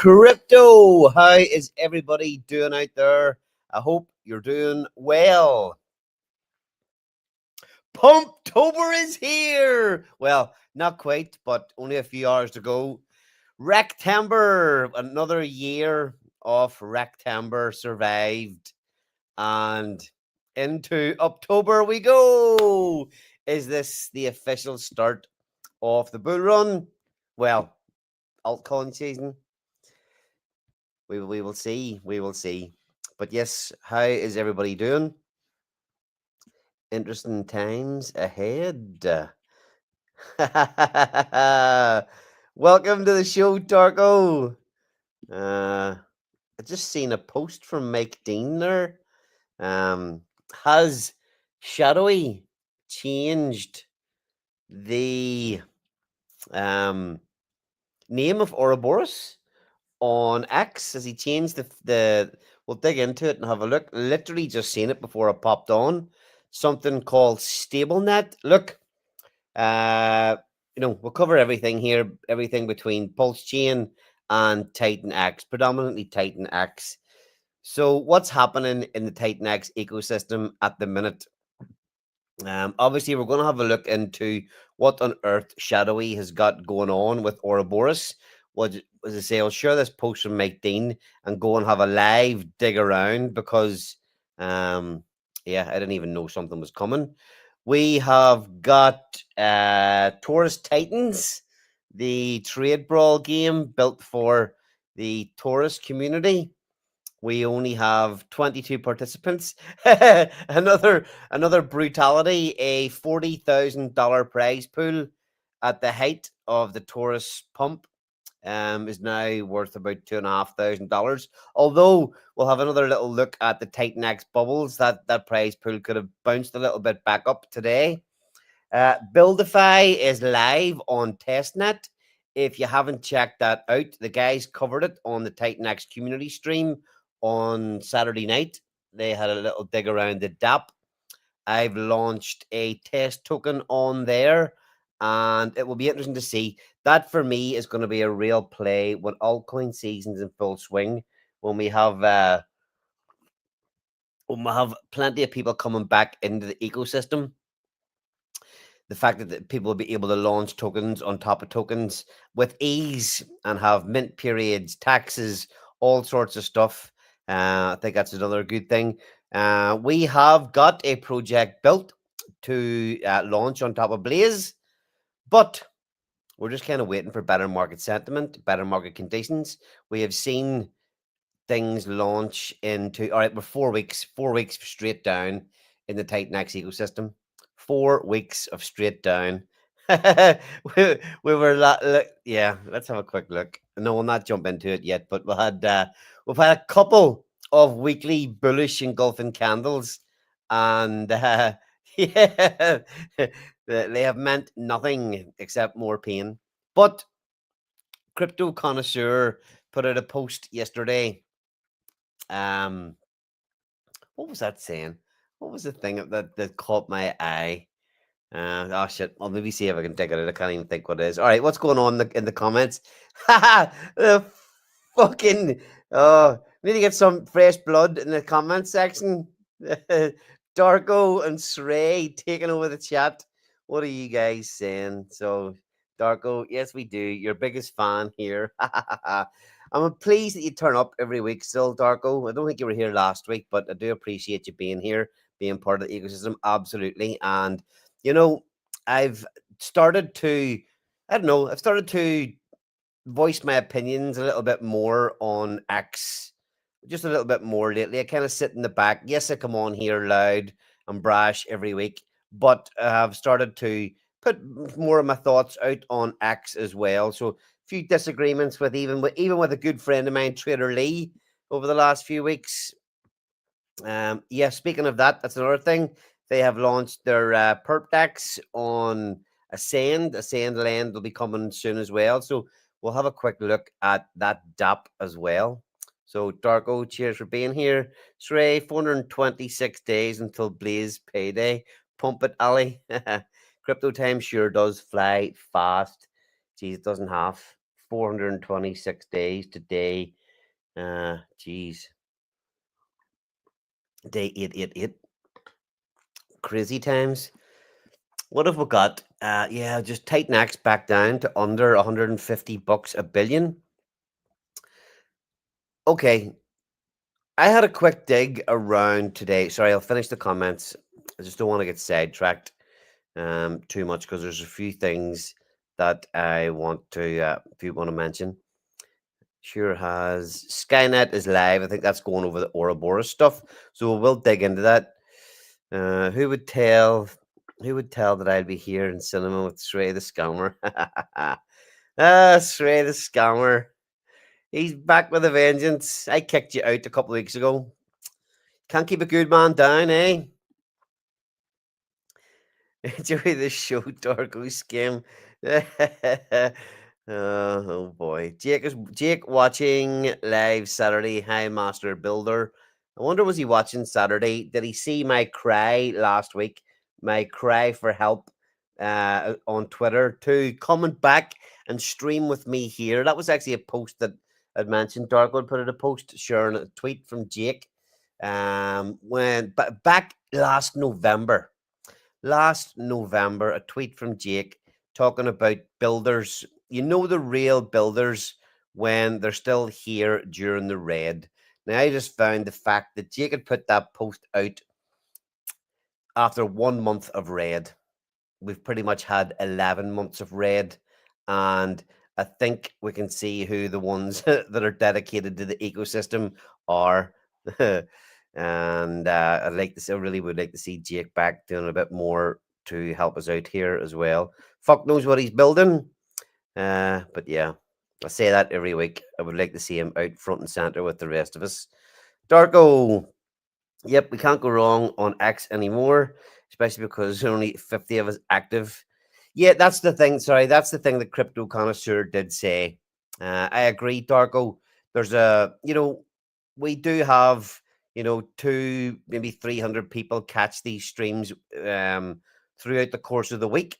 Crypto, how is everybody doing out there? I hope you're doing well. Tober is here. Well, not quite, but only a few hours to go. Rectember, another year of Rectember survived, and into October we go. Is this the official start of the bull run? Well, altcoin season. We will see. We will see. But yes, how is everybody doing? Interesting times ahead. Welcome to the show, Darko. I just seen a post from Mike Dean there. Has Shadowy changed the name of Ouroboros on X? Has he changed the? We'll dig into it and have a look. Literally just seen it before I popped on. Something called StableNet. Look, we'll cover everything here, everything between Pulsechain and TITANX, predominantly TITANX. So what's happening in the TITANX ecosystem at the minute? Obviously, we're going to have a look into what on earth Shadowy has got going on with Ouroboros. As I say, I'll share this post from Mike Dean and go and have a live dig around because, I didn't even know something was coming. We have got Taurus Titans, the trade brawl game built for the Taurus community. We only have 22 participants. another brutality, a $40,000 prize pool at the height of the Taurus pump is now worth about $2,500. Although we'll have another little look at the TITANX bubbles. That prize pool could have bounced a little bit back up today. Buildify is live on testnet. If you haven't checked that out, the guys covered it on the TITANX community stream on Saturday night. They had a little dig around the DApp. I've launched a test token on there, and it will be interesting to see. That for me is going to be a real play when altcoin season's in full swing. When we have plenty of people coming back into the ecosystem. The fact that people will be able to launch tokens on top of tokens with ease and have mint periods, taxes, all sorts of stuff. I think that's another good thing. We have got a project built to launch on top of Blaze, but we're just kind of waiting for better market sentiment, better market conditions. We have seen things launch into, all right, we're 4 weeks straight down in the TITANX ecosystem. 4 weeks of straight down. we were yeah, let's have a quick look. No, we'll not jump into it yet, but we've had a couple of weekly bullish engulfing candles, and yeah, they have meant nothing except more pain. But Crypto Connoisseur put out a post yesterday. What was that saying? What was the thing that caught my eye? Oh shit! I'll maybe see if I can dig it out. I can't even think what it is. All right, what's going on in the comments? The fucking need to get some fresh blood in the comment section. Darko and Sray taking over the chat. What are you guys saying? So, Darko, yes, we do. Your biggest fan here. I'm pleased that you turn up every week still, Darko. I don't think you were here last week, but I do appreciate you being here, being part of the ecosystem. Absolutely. And, I've started to, voice my opinions a little bit more on X, just a little bit more lately. I kind of sit in the back. Yes, I come on here loud and brash every week, but I've started to put more of my thoughts out on X as well. So a few disagreements with even with a good friend of mine, Trader Lee, over the last few weeks. Yeah, speaking of that, that's another thing. They have launched their perp decks on Ascend. Ascend Land will be coming soon as well. So we'll have a quick look at that DApp as well. So Darko, cheers for being here. Sray, 426 days until Blaze payday. Pump it, Ali. Crypto time sure does fly fast. Geez, it doesn't have. 426 days today. Geez, day 888. Crazy times. What have we got? Yeah, just TITANX back down to under 150 bucks a billion. Okay, I had a quick dig around today. Sorry, I'll finish the comments. I just don't want to get sidetracked too much because there's a few things that I want to if you want to mention. Sure has Skynet is live. I think that's going over the Ouroboros stuff. So we'll dig into that. Who would tell? Who would tell that I'd be here in cinema with Shrey the Scammer? Shrey the Scammer. He's back with a vengeance. I kicked you out a couple of weeks ago. Can't keep a good man down, eh? Enjoy the show, Darko Skim. Oh boy. Jake watching live Saturday. Hi, Master Builder. I wonder, was he watching Saturday? Did he see my cry last week? My cry for help on Twitter to comment back and stream with me here. That was actually a post that I'd mentioned. Darko had put in a post sharing a tweet from Jake. But back last November, a tweet from Jake talking about builders. You know, the real builders when they're still here during the raid. Now, I just found the fact that Jake had put that post out after 1 month of raid. We've pretty much had 11 months of raid, and I think we can see who the ones that are dedicated to the ecosystem are. And I really would like to see Jake back doing a bit more to help us out here as well. Fuck knows what he's building. But yeah, I say that every week. I would like to see him out front and center with the rest of us. Darko, yep, we can't go wrong on X anymore, especially because there's only 50 of us active. Yeah, that's the thing. Sorry, that's the thing that Crypto Connoisseur did say. I agree, Darko. We do have, two, maybe 300 people catch these streams throughout the course of the week.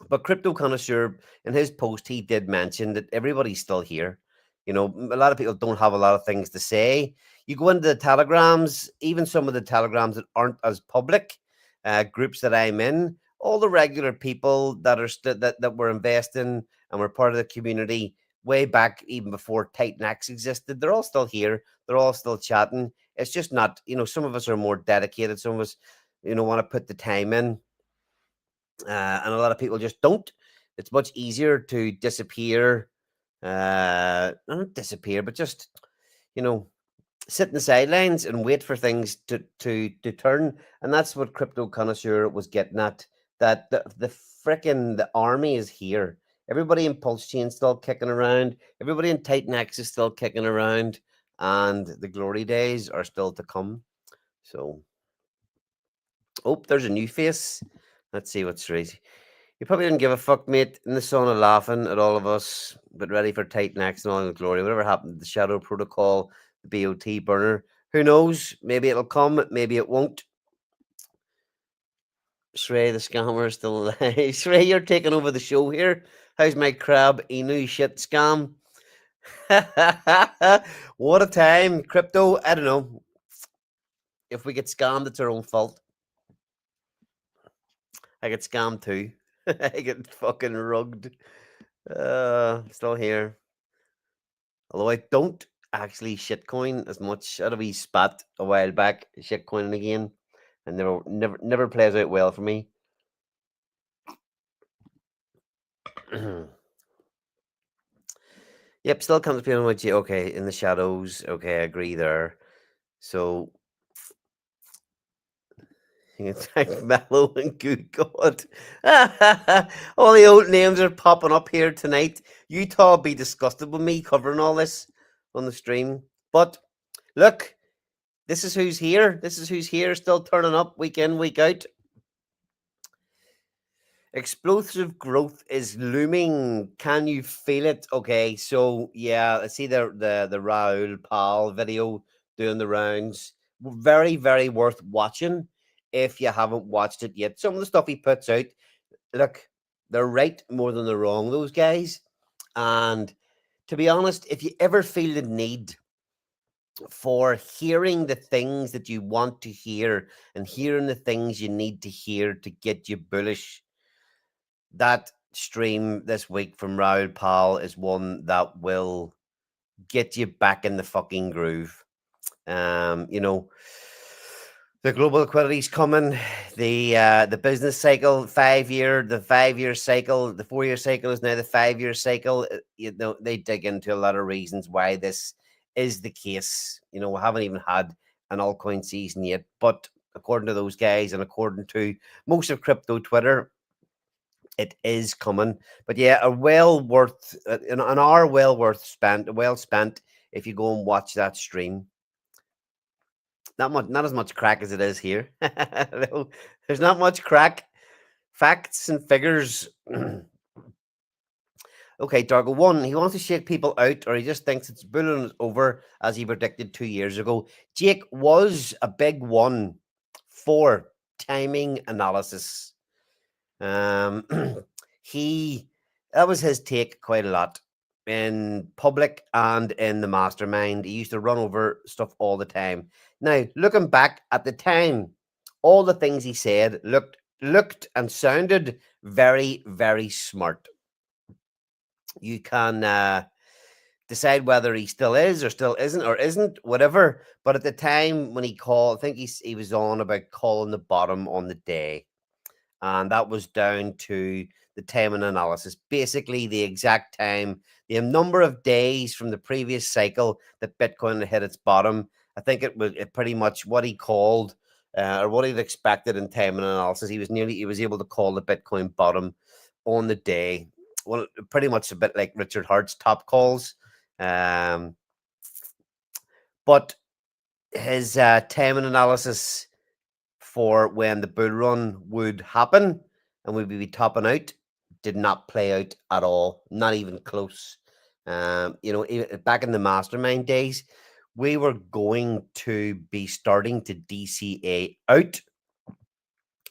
But Crypto Connoisseur, in his post, he did mention that everybody's still here. A lot of people don't have a lot of things to say. You go into the telegrams, even some of the telegrams that aren't as public, groups that I'm in, all the regular people that are that were investing and were part of the community way back, even before TITANX existed, they're all still here. They're all still chatting. It's just not, some of us are more dedicated. Some of us, want to put the time in, and a lot of people just don't. It's much easier to disappear, not disappear, but just, you know, sit in the sidelines and wait for things to turn. And that's what Crypto Connoisseur was getting at. That the frickin' the army is here. Everybody in Pulsechain still kicking around. Everybody in TITANX is still kicking around, and the glory days are still to come. So, oh, there's a new face. Let's see what's right. You probably didn't give a fuck, mate, in the sun of laughing at all of us, but ready for TITANX and all in glory. Whatever happened to the Shadow Protocol, the BOT burner, who knows? Maybe it'll come, maybe it won't. Shrey the scammer is still alive. Shrey, you're taking over the show here. How's my crab Inu shit scam? What a time. Crypto, I don't know. If we get scammed, it's our own fault. I get scammed too. I get fucking rugged. Still here. Although I don't actually shitcoin as much. I had a wee spat a while back, shitcoining again, and never plays out well for me. Yep, still comes playing with you. Okay, in the shadows. Okay, I agree there. So it's like Mellow and Good God. All the old names are popping up here tonight. Utah be disgusted with me covering all this on the stream. But look, this is who's here. This is who's here, still turning up week in, week out. Explosive growth is looming. Can you feel it? Okay, so yeah, I see the Raul Pal video doing the rounds. Very, very worth watching if you haven't watched it yet. Some of the stuff he puts out, look, they're right more than they're wrong, those guys. And to be honest, if you ever feel the need for hearing the things that you want to hear and hearing the things you need to hear to get you bullish, that stream this week from Raoul Pal is one that will get you back in the fucking groove. You know, the global liquidity's coming. The business cycle, the 5 year cycle, the 4 year cycle is now the 5 year cycle. You know, they dig into a lot of reasons why this is the case. You know, we haven't even had an altcoin season yet, but according to those guys and according to most of crypto Twitter, it is coming. But yeah, a well worth an hour well spent if you go and watch that stream. Not as much crack as it is here. No, there's not much crack. Facts and figures. Okay, Dargo. One, he wants to shake people out, or he just thinks it's bullying is over, as he predicted 2 years ago. Jake was a big one for timing analysis. Um, he that was his take quite a lot in public and in the mastermind. He used to run over stuff all the time. Now, looking back at the time, all the things he said looked and sounded very, very smart. You can decide whether he still is or still isn't or isn't, whatever. But at the time when he called, I think he was on about calling the bottom on the day, and that was down to the timing analysis. Basically, the exact time, the number of days from the previous cycle that Bitcoin had hit its bottom. I think it was pretty much what he called or what he'd expected in timing analysis. He was able to call the Bitcoin bottom on the day. Well, pretty much a bit like Richard Hart's top calls. But his timing analysis for when the bull run would happen and we would be topping out did not play out at all, not even close. You know, back in the mastermind days, we were going to be starting to DCA out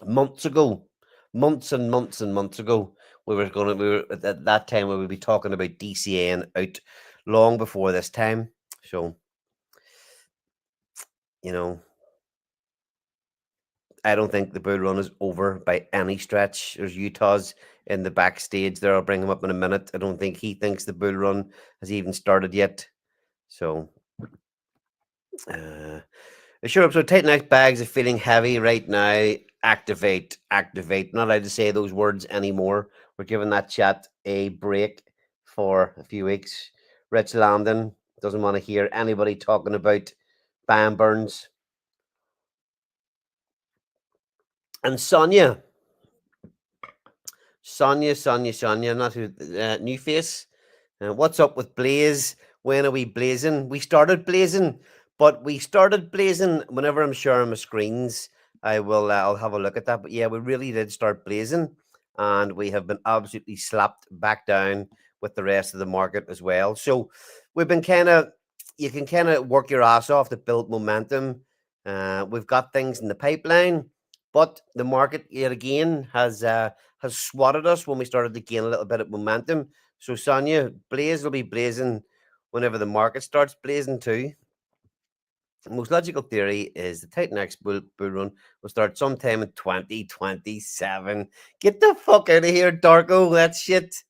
months ago, months and months and months ago. We were at that time we would be talking about DCAing out long before this time. So, you know, I don't think the bull run is over by any stretch. There's Utah's in the backstage there. I'll bring him up in a minute. I don't think he thinks the bull run has even started yet. So, sure. So, TITANX bags are feeling heavy right now. Activate, activate. Not allowed to say those words anymore. We're giving that chat a break for a few weeks. Rich Landon doesn't want to hear anybody talking about Bam Burns. And Sonia, not who, new face. What's up with Blaze? When are we blazing? We started blazing, but we started blazing whenever I'm sharing my screens. I'll have a look at that. But yeah, we really did start blazing, and we have been absolutely slapped back down with the rest of the market as well. So we've been you can kind of work your ass off to build momentum. We've got things in the pipeline, but the market yet again has swatted us when we started to gain a little bit of momentum. So Sonia, Blaze will be blazing whenever the market starts blazing too. The most logical theory is the TITANX bull run will start sometime in 2027. Get the fuck out of here, Darko. That shit.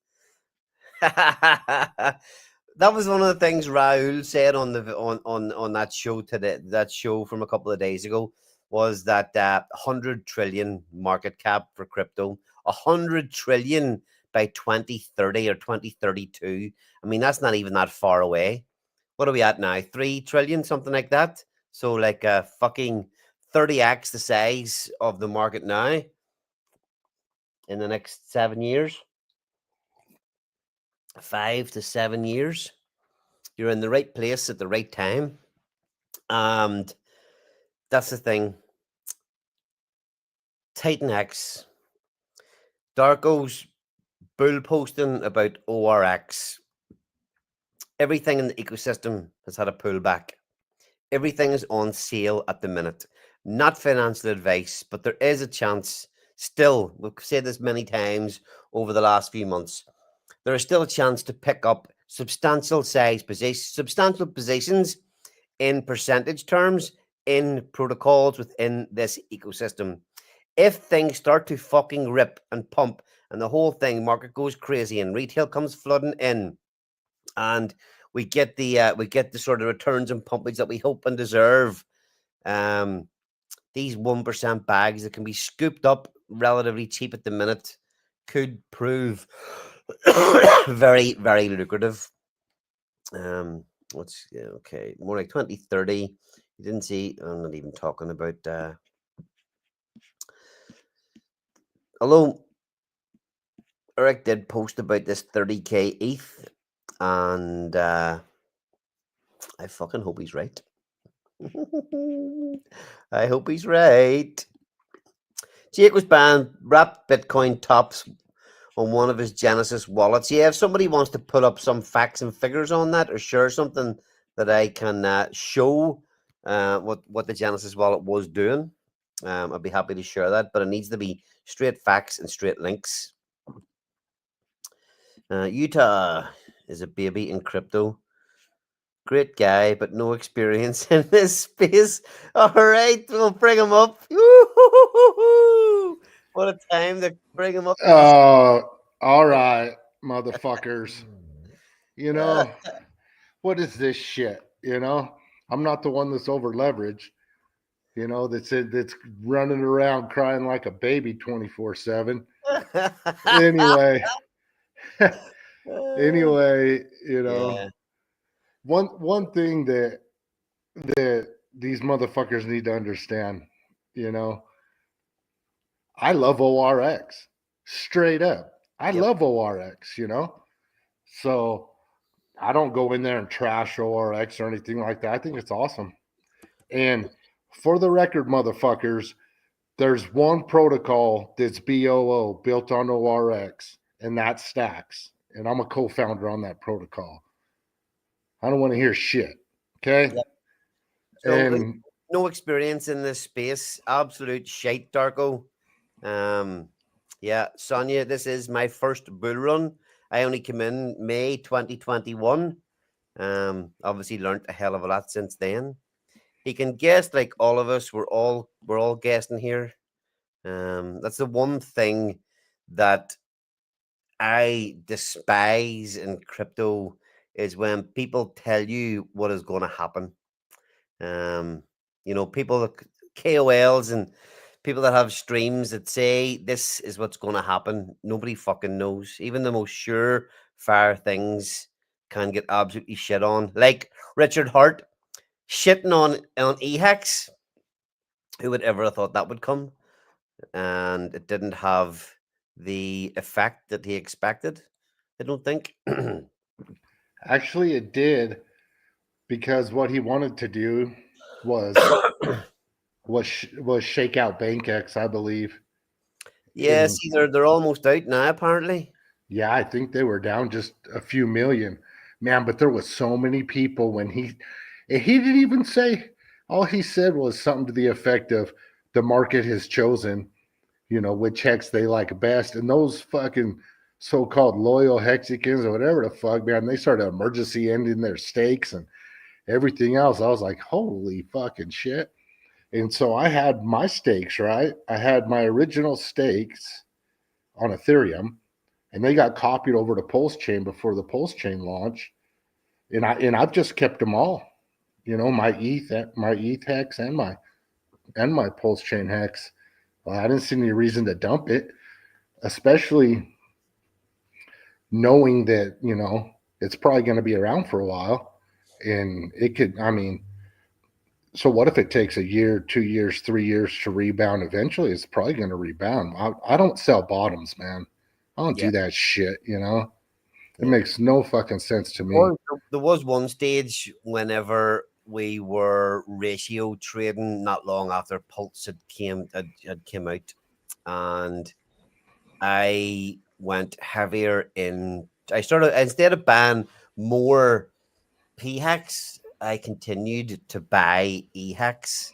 That was one of the things Raoul said on that show today. That show from a couple of days ago was that 100 trillion market cap for crypto, 100 trillion by 2030 or 2032. I mean, that's not even that far away. What are we at now? 3 trillion, something like that. So like fucking 30x the size of the market now in the next 7 years. 5 to 7 years. You're in the right place at the right time. And that's the thing. TITANX. Darko's bull posting about ORX. Everything in the ecosystem has had a pullback. Everything is on sale at the minute. Not financial advice, but there is a chance still. We've said this many times over the last few months. there is still a chance to pick up substantial positions in percentage terms in protocols within this ecosystem. If things start to fucking rip and pump and the whole thing market goes crazy and retail comes flooding in and we get the sort of returns and pumpage that we hope and deserve, um these 1% bags that can be scooped up relatively cheap at the minute could prove very, very lucrative. What's okay, more like 2030. You didn't see, I'm not even talking about although Eric did post about this 30k ETH, and I fucking hope he's right. I hope he's right. Jake was banned, wrapped Bitcoin tops on one of his Genesis wallets. Yeah, if somebody wants to put up some facts and figures on that or share something that I can show what the Genesis wallet was doing, I'd be happy to share that. But it needs to be straight facts and straight links. Utah is a baby in crypto. Great guy, but no experience in this space. All right, we'll bring him up. Woo-hoo-hoo-hoo-hoo. What a time to bring him up to the. All right, motherfuckers. You know, what is this shit? I'm not the one that's over leveraged, that's running around crying like a baby 24/7. Anyway, anyway, Yeah, one thing that these motherfuckers need to understand, you know, I love ORX. Straight up. I yep, love ORX. So I don't go in there and trash ORX or anything like that. I think it's awesome. And for the record, motherfuckers, there's one protocol that's BOO built on ORX, and that's Stacks. And I'm a co-founder on that protocol. I don't want to hear shit. Okay. yep. So And no experience in this space. Absolute shite, Darko. Um, yeah, Sonia, this is my first bull run. I only came in May 2021. Obviously learned a hell of a lot since then. He can guess like all of us. We're all guessing here. That's the one thing that I despise in crypto is when people tell you what is going to happen. Um, people, KOLs and people that have streams that say this is what's going to happen. Nobody fucking knows. Even the most sure fire things can get absolutely shit on. Like Richard Hart shitting on EHEX. Who would ever have thought that would come? And it didn't have the effect that he expected. I don't think. actually, it did because what he wanted to do was was shake out BankX, I believe. Yeah, And see, they're almost out now, apparently. yeah, I think they were down just a few million. Man, but there was so many people when he didn't even say, all he said was something to the effect of the market has chosen, which hex they like best. And those fucking so-called loyal Hexicans or whatever the fuck, man, they started emergency ending their stakes and everything else. I was like, holy fucking shit. And so I had my stakes, right? I had my original stakes on Ethereum, and they got copied over to Pulsechain before the Pulsechain launch. And I've just kept them all. My ETH hex and my Pulsechain hex. I didn't see any reason to dump it, especially knowing that it's probably going to be around for a while, and it could. I mean, so what if it takes a year, 2 years, 3 years to rebound? Eventually, it's probably going to rebound. I don't sell bottoms, man. I don't Yeah, do that shit. It yeah. makes no fucking sense to me. There was one stage whenever we were ratio trading not long after Pulse had came out, and I went heavier in. I started instead of buying more P hacks, I continued to buy E hacks,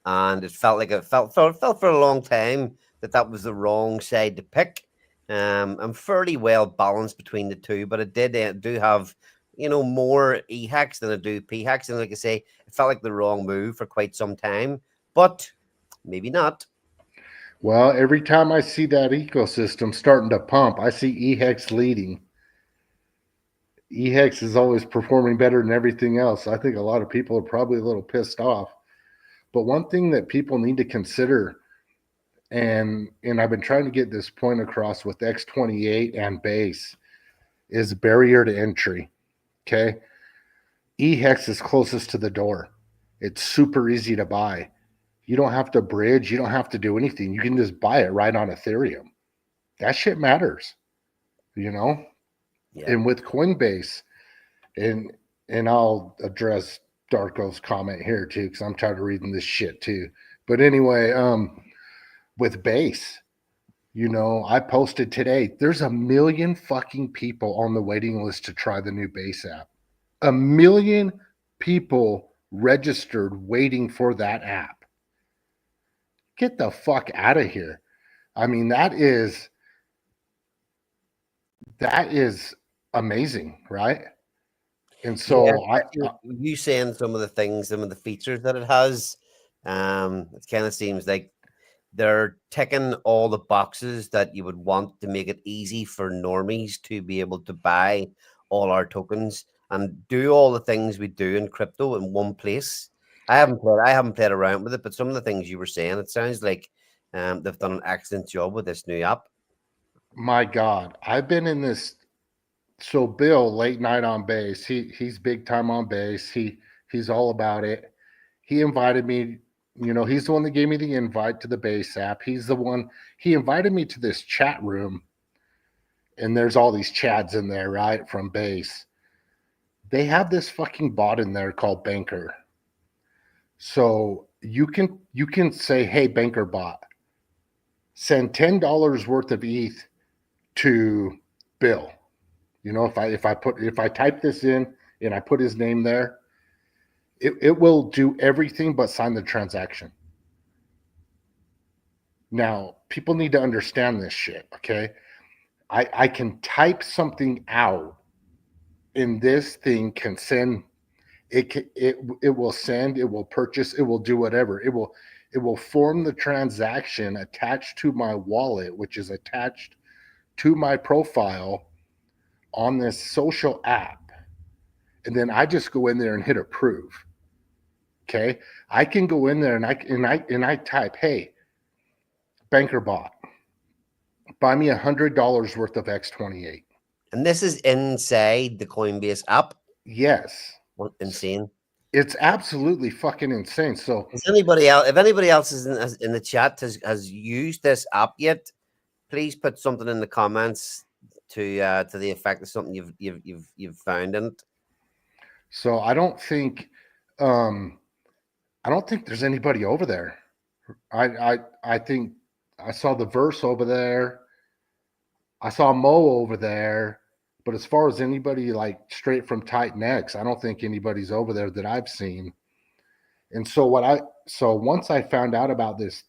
and it felt like it felt for a long time that was the wrong side to pick. I'm fairly well balanced between the two, but I did do have, more E hacks than I do P hacks. And like I say, it felt like the wrong move for quite some time, but maybe not. Well, every time I see that ecosystem starting to pump, I see EHEX leading. EHEX is always performing better than everything else. I think a lot of people are probably a little pissed off. But one thing that people need to consider, and I've been trying to get this point across with X28 and base, is barrier to entry. Okay. EHEX is closest to the door. It's super easy to buy. You don't have to bridge, you don't have to do anything. You can just buy it right on Ethereum. That shit matters, you know? Yeah. And with Coinbase, and I'll address Darko's comment here too, because I'm tired of reading this shit too. But anyway, with Base, I posted today, there's a million fucking people on the waiting list to try the new Base app. A million people registered waiting for that app. Get the fuck out of here. I mean, that is amazing, right? And Yeah, so you saying some of the things, some of the features that it has, it kind of seems like they're ticking all the boxes that you would want to make it easy for normies to be able to buy all our tokens and do all the things we do in crypto in one place. I haven't played around with it, but some of the things you were saying, it sounds like they've done an excellent job with this new app. my God, I've been in this. So Bill, late night on base, he's big time on base. He's all about it. He invited me. He's the one that gave me the invite to the base app. He's the one. He invited me to this chat room, and there's all these chads in there, right, from base. They have this fucking bot in there called Banker. So you can say, hey, Banker bot, send $10 worth of ETH to Bill. If I type this in and I put his name there, it will do everything but sign the transaction. Now, people need to understand this shit, okay? I can type something out, and this thing can send it will send, it will purchase, it will do whatever. It will form the transaction attached to my wallet, which is attached to my profile on this social app. And then I just go in there and hit approve. Okay. I can go in there and I type, hey, Banker bot, buy me $100 worth of X28. And this is inside the Coinbase app. Yes. What insane. It's absolutely fucking insane. So Is anybody else? If anybody else is in the chat has used this app yet, please put something in the comments to the effect of something you've found in it. so um I don't think there's anybody over there. I think I saw the verse over there. I saw Mo over there. But as far as anybody like straight from TITANX, I don't think anybody's over there that I've seen. And so once I found out about this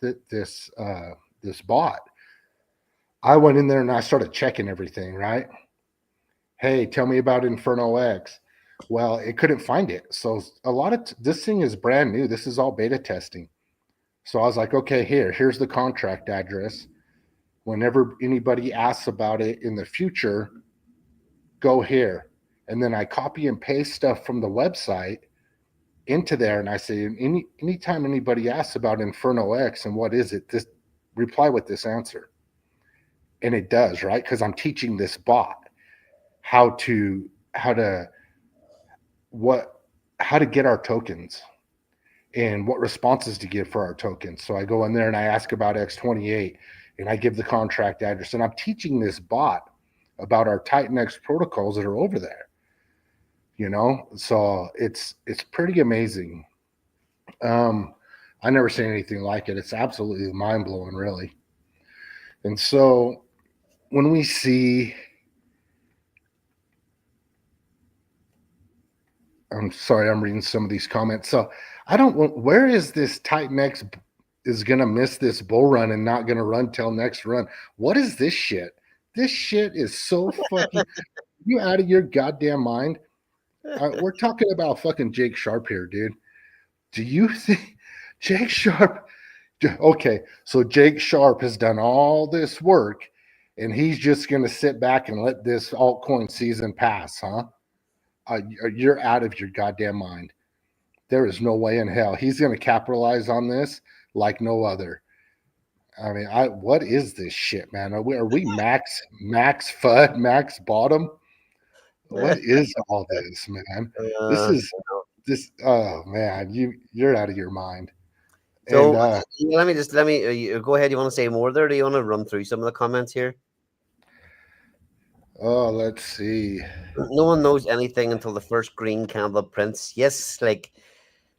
bot, I went in there and I started checking everything, right? Hey, tell me about Inferno X. Well, it couldn't find it. So a lot of this thing is brand new. This is all beta testing. So I was like, okay, here's the contract address. Whenever anybody asks about it in the future, go here. And then I copy and paste stuff from the website into there, and I say, anytime anybody asks about Inferno X and what is it, this reply with this answer. And it does, right? Because I'm teaching this bot how to what how to get our tokens and what responses to give for our tokens. So I go in there and I ask about X28 and I give the contract address, and I'm teaching this bot about our TITANX protocols that are over there. So it's pretty amazing. I never seen anything like it. It's absolutely mind blowing, really. And so when we see, I'm sorry, I'm reading some of these comments. So I don't want, where is this TITANX is going to miss this bull run and not going to run till next run? What is this shit? This shit is so fucking. You out of your goddamn mind? We're talking about fucking Jake Sharp here, dude. Do you think Jake Sharp? Okay, so Jake Sharp has done all this work, and he's just going to sit back and let this altcoin season pass, huh? You're out of your goddamn mind. There is no way in hell he's going to capitalize on this like no other. I mean, what is this shit, man? Are we max FUD, max bottom? What is all this, man? This uh, is this. Oh man, you're out of your mind. And so let me go ahead. You want to say more there? Do you want to run through some of the comments here? oh, let's see. No one knows anything until the first green candle prints. Yes, like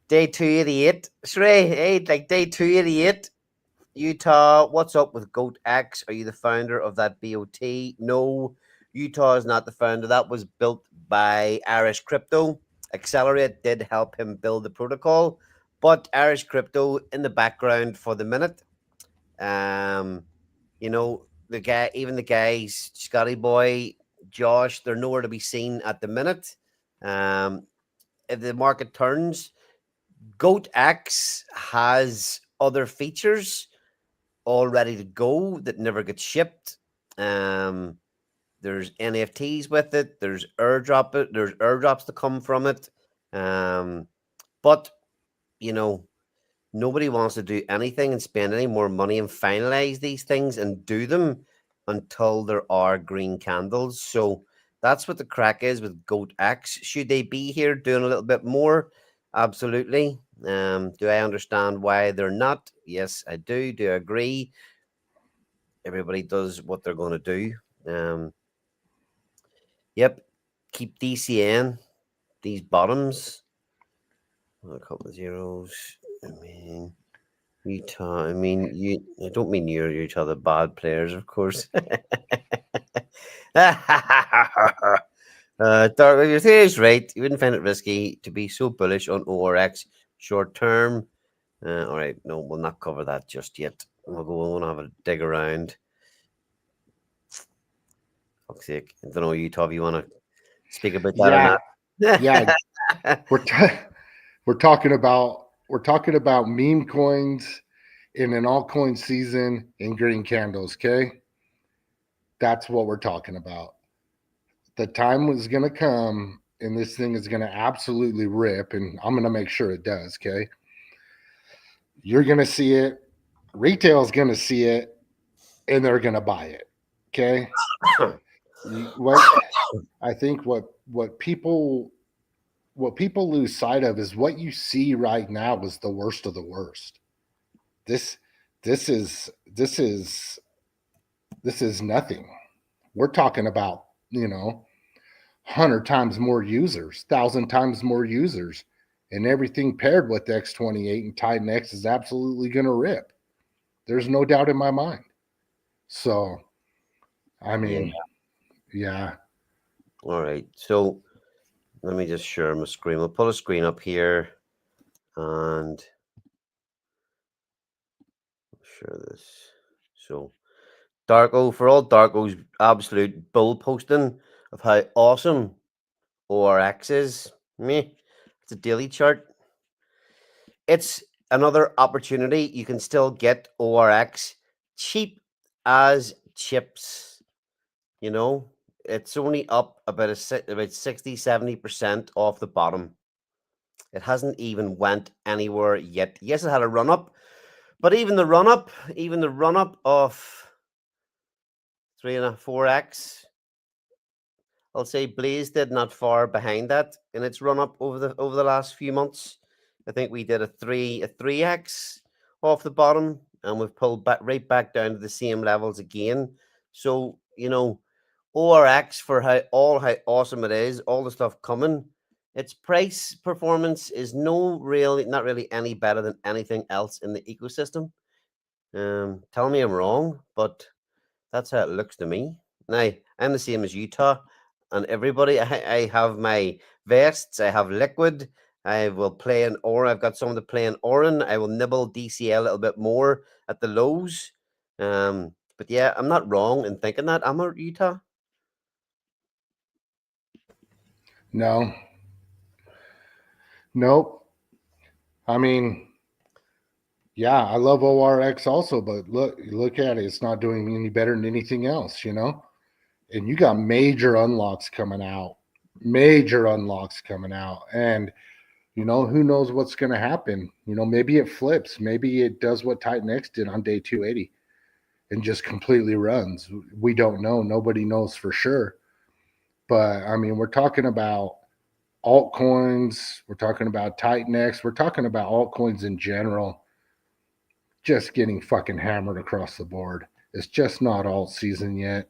day 288. Shrey, hey, like day 288. Utah, what's up with Goat X? Are you the founder of that BOT? No, Utah is not the founder. That was built by Irish Crypto. Accelerate did help him build the protocol, but Irish Crypto in the background for the minute. Um, the guy, even the guys, Scotty Boy, Josh, they're nowhere to be seen at the minute. Um, if the market turns, Goat X has other features all ready to go that never get shipped. Um, there's NFTs with it. There's airdrops to come from it. But you know, nobody wants to do anything and spend any more money and finalize these things and do them until there are green candles. So that's what the crack is with Goat X. Should they be here doing a little bit more? Absolutely. Do I understand why they're not? Yes, I do. Do I agree? Everybody does what they're going to do. Um, yep. Keep DCN, these bottoms. A couple of zeros. I mean, Utah. I mean, I don't mean you're Utah the bad players, of course. Dark, your theory is right. You wouldn't find it risky to be so bullish on ORX short term. All right, no, we'll not cover that just yet. We'll have a dig around. Fuck's sake. I don't know, Utah, if you want to speak about that or Yeah, not. yeah. We're t- we're talking about meme coins in an altcoin season in green candles. Okay, that's what we're talking about. The time was gonna come, and this thing is gonna absolutely rip, and I'm gonna make sure it does. Okay, you're gonna see it. Retail's gonna see it, and they're gonna buy it. Okay, what I think what people lose sight of is what you see right now is the worst of the worst. This this is this is this is nothing. We're talking about, 100 times more users, 1,000 times more users, and everything paired with X28 and Titan X is absolutely going to rip. There's no doubt in my mind. So, I Yeah. mean, yeah. All right. So let me just share my screen. We'll pull a screen up here and share this. So Darko, for all Darko's absolute bull posting of how awesome ORX is. Me. It's a daily chart. It's another opportunity. You can still get ORX cheap as chips. You know, it's only up about about 60-70% off the bottom. It hasn't even went anywhere yet. Yes, it had a run up, but even the run up of 3.5-4x, I'll say Blaze did not far behind that in its run up over the last few months. I think we did a 3x off the bottom, and we've pulled back right back down to the same levels again. So ORX for how awesome it is, all the stuff coming. Its price performance is not really any better than anything else in the ecosystem. Tell me I'm wrong, but that's how it looks to me. Now, I'm the same as Utah and everybody. I have my vests, I have liquid, I will play an Orin. I've got someone to play an Orin. I will nibble DCL a little bit more at the lows. But yeah, I'm not wrong in thinking that. I'm a Utah. No, nope. I mean, yeah, I love ORX also, but look at it. It's not doing any better than anything else, you know? And you got major unlocks coming out. Major unlocks coming out. And who knows what's going to happen? Maybe it flips. Maybe it does what TITANX did on day 280 and just completely runs. We don't know. Nobody knows for sure. But I mean, we're talking about altcoins. We're talking about TITANX. We're talking about altcoins in general just getting fucking hammered across the board. It's just not alt season yet.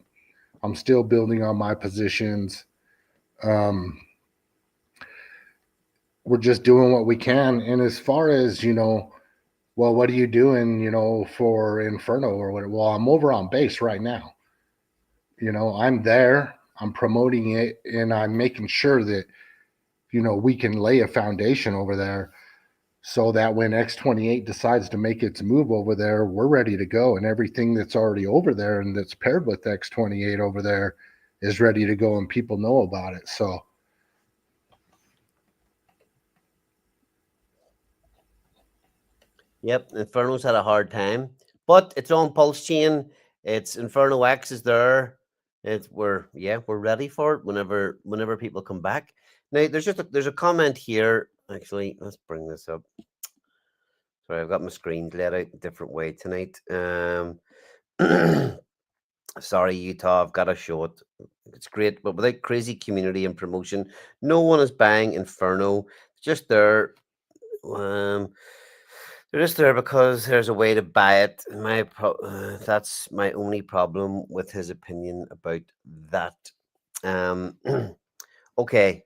I'm still building on my positions. Um, we're just doing what we can. And as far as, well, what are you doing, for Inferno or whatever? Well, I'm over on base right now. I'm there, I'm promoting it, and I'm making sure that, we can lay a foundation over there so that when X28 decides to make its move over there, we're ready to go. And everything that's already over there and that's paired with X28 over there is ready to go and people know about it. So, Yep, Inferno's had a hard time, but it's on Pulse Chain. It's Inferno X is there. We're ready for it whenever people come back. Now there's a comment here. Actually, let's bring this up. Sorry, I've got my screen laid out a different way tonight. Sorry, Utah, I've got to show it. It's great, but without crazy community and promotion, no one is buying Inferno. It's just there. Um, they're just there because there's a way to buy it. That's my only problem with his opinion about that. Um, okay,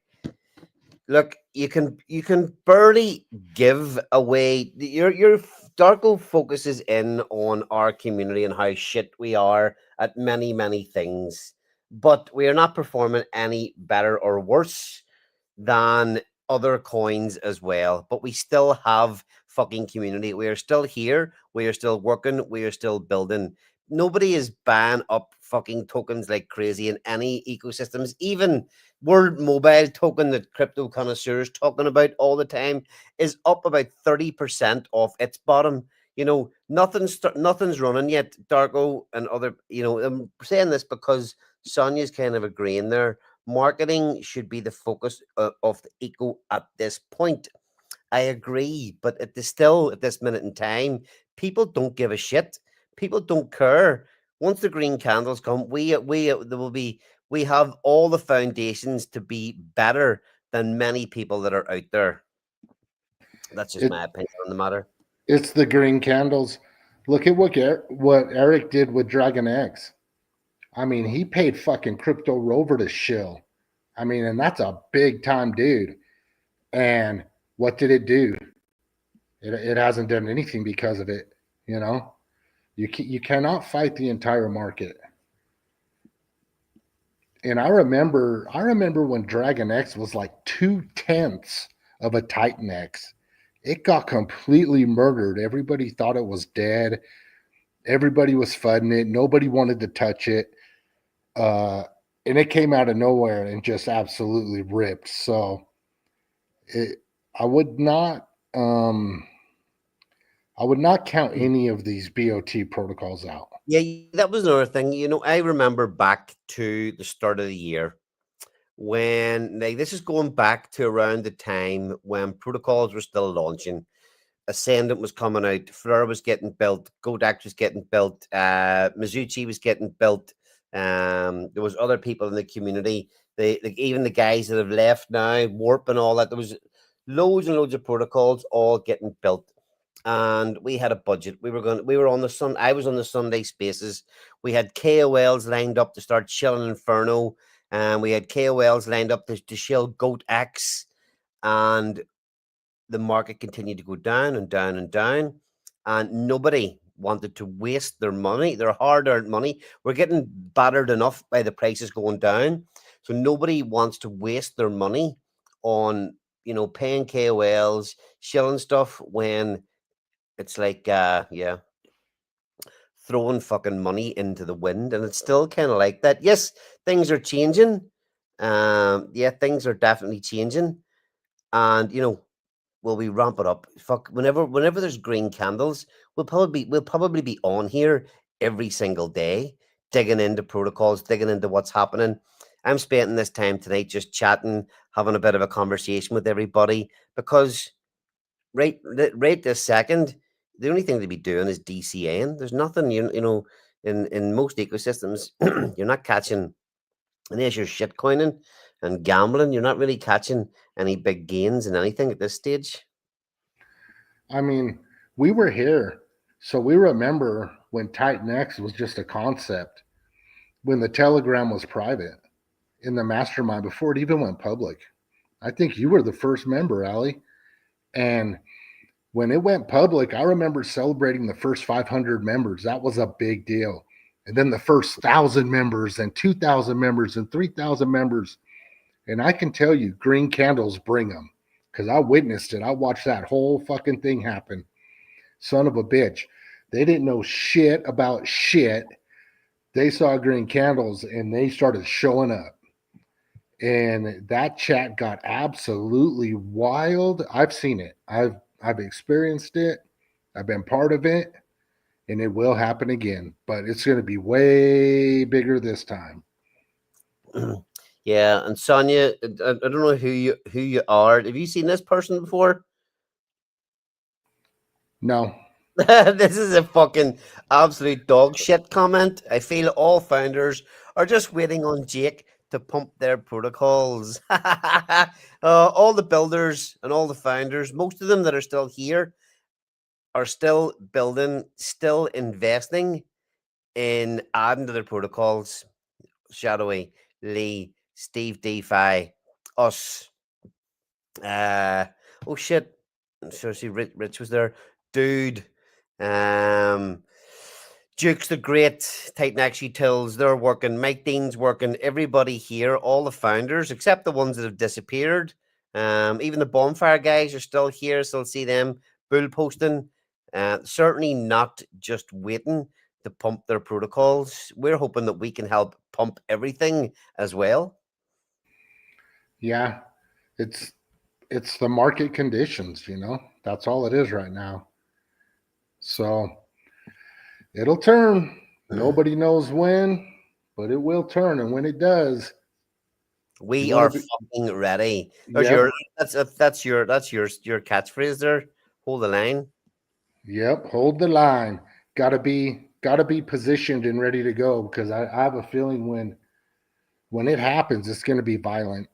look, you can barely give away your Darko focuses in on our community and how shit we are at many things, but we are not performing any better or worse than other coins as well. But we still have fucking community. We are still here. We are still working. We are still building. Nobody is buying up fucking tokens like crazy in any ecosystems. Even World Mobile token that crypto connoisseurs talking about all the time is up about 30% off its bottom. Nothing's running yet. Darko and other, I'm saying this because Sonia's kind of agreeing there. Marketing should be the focus of the eco at this point. I agree, but at this minute in time, people don't give a shit. People don't care. Once the green candles come, there will be we have all the foundations to be better than many people that are out there. That's just it my opinion on the matter. it's the green candles. Look at what Eric did with Dragon X. I mean, he paid fucking Crypto Rover to shill. I mean, and that's a big time dude. And what did it do? It hasn't done anything because of it. You know, you cannot fight the entire market. And I remember when Dragon X was like 2/10 of a Titan X. It got completely murdered. Everybody thought it was dead. Everybody was fudding it. Nobody wanted to touch it. Uh, and it came out of nowhere and just absolutely ripped. So it, I would not um, I would not count any of these BOT protocols out. Yeah, that was another thing. I remember back to the start of the year when this is going back to around the time when protocols were still launching. Ascendant was coming out, Fleur was getting built, Godax was getting built, Mizuchi was getting built. There was other people in the community. Even the guys that have left now, Warp and all that. There was loads and loads of protocols all getting built, and we had a budget. We were on the sun. I was on the Sunday Spaces. We had KOLs lined up to start chilling Inferno, and we had KOLs lined up to shill Goat X, and the market continued to go down and down and down, and nobody wanted to waste their money, their hard-earned money. We're getting battered enough by the prices going down, so nobody wants to waste their money on paying KOLs, shilling stuff when it's like, yeah, throwing fucking money into the wind, and it's still kind of like that. Yes, things are changing. Yeah, things are definitely changing, and will we ramp it up? Fuck, whenever there's green candles, we'll probably be on here every single day, digging into protocols, digging into what's happening. I'm spending this time tonight just chatting, having a bit of a conversation with everybody because right this second, the only thing to be doing is DCAing. There's nothing in most ecosystems, you're not catching unless you're shit coining and gambling. You're not really catching any big gains in anything at this stage. I mean, we were here, so we remember when TITANX was just a concept, when the Telegram was private in the mastermind before it even went public. I think you were the first member, Ali. And when it went public, I remember celebrating the first 500 members. That was a big deal. And then the first 1,000 members, and 2,000 members, and 3,000 members. And I can tell you, green candles bring them because I witnessed it. I watched that whole fucking thing happen. Son of a bitch. They didn't know shit about shit. They saw green candles and they started showing up. And that chat got absolutely wild. I've seen it. I've experienced it. I've been part of it, and it will happen again. But it's going to be way bigger this time. Yeah, and Sonia, I don't know who you are. Have you seen this person before? No, This is a fucking absolute dog shit comment. I feel all founders are just waiting on Jake to pump their protocols. All the builders and all the founders, most of them that are still here, are still building, still investing in adding to their protocols. Shadowy, Lee, Steve DeFi, us. Uh, oh shit. So see, Rich was there. Dude. Um, Duke's the Great, TITANX Utils, they're working. Mike Dean's working. Everybody here, all the founders, except the ones that have disappeared. Even the bonfire guys are still here, so I'll see them bull posting. Certainly not just waiting to pump their protocols. We're hoping that we can help pump everything as well. yeah, it's it's the market conditions. That's all it is right now. So it'll turn. Nobody knows when, but it will turn. And when it does, you We want to are be. fucking ready. There's Yep, that's your catchphrase there. Hold the line. yep. Hold the line. Got to be positioned and ready to go because I have a feeling when it happens, it's going to be violent.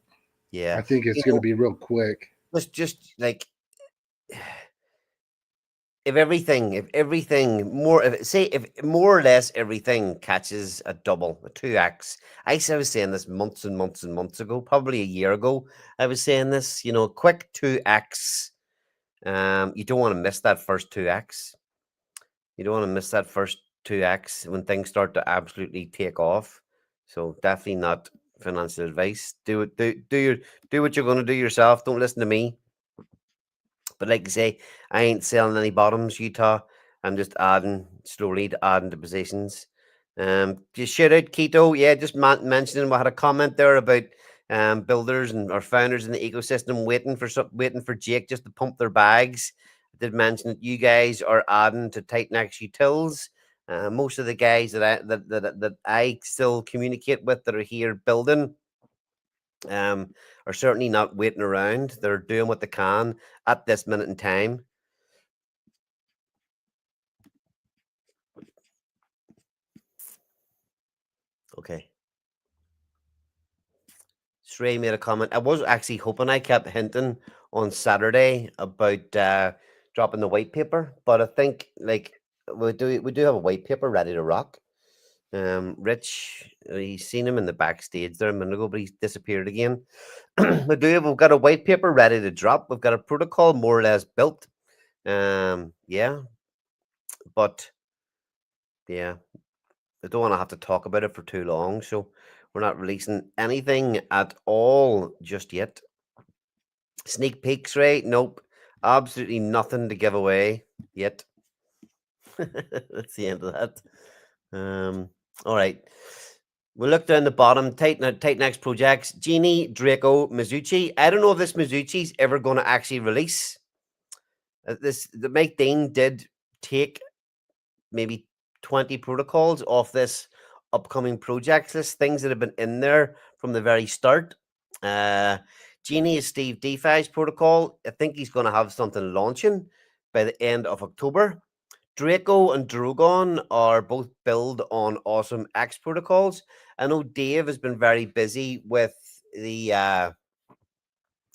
Yeah. I think it's going to be real quick. Just like if everything more if say if more or less everything catches a double, a 2x. I was saying this months and months and months ago, probably a year ago. I was saying this, a quick 2x. You don't want to miss that first 2x. You don't want to miss that first 2x when things start to absolutely take off. So definitely not financial advice. Do what you're going to do yourself. Don't listen to me. But like I say, I ain't selling any bottoms, Utah. I'm just adding slowly to adding to positions. Just shout out Keto. Yeah, just mentioning we had a comment there about builders and or founders in the ecosystem waiting for Jake just to pump their bags. I did mention that you guys are adding to TITANX Utils. Most of the guys that I still communicate with that are here building um, are certainly not waiting around. They're doing what they can at this minute in time. Okay. Shrey made a comment. I was actually hoping I kept hinting on Saturday about dropping the white paper, but I think like we do have a white paper ready to rock. Rich, he's seen him in the backstage there a minute ago, but he's disappeared again. We've got a white paper ready to drop. We've got a protocol more or less built. Yeah, but yeah, I don't want to have to talk about it for too long, so we're not releasing anything at all just yet. Sneak peeks, right? Nope. Absolutely nothing to give away yet. That's the end of that. All right. We look down the bottom. TITANX projects. Genie, Draco, Mizuchi. I don't know if this Mizuchi's ever going to actually release. The Mike Dean did take maybe 20 protocols off this upcoming projects list, things that have been in there from the very start. Uh, Genie is Steve DeFi's protocol. I think he's going to have something launching by the end of October. Draco and Drogon are both built on awesome X protocols. I know Dave has been very busy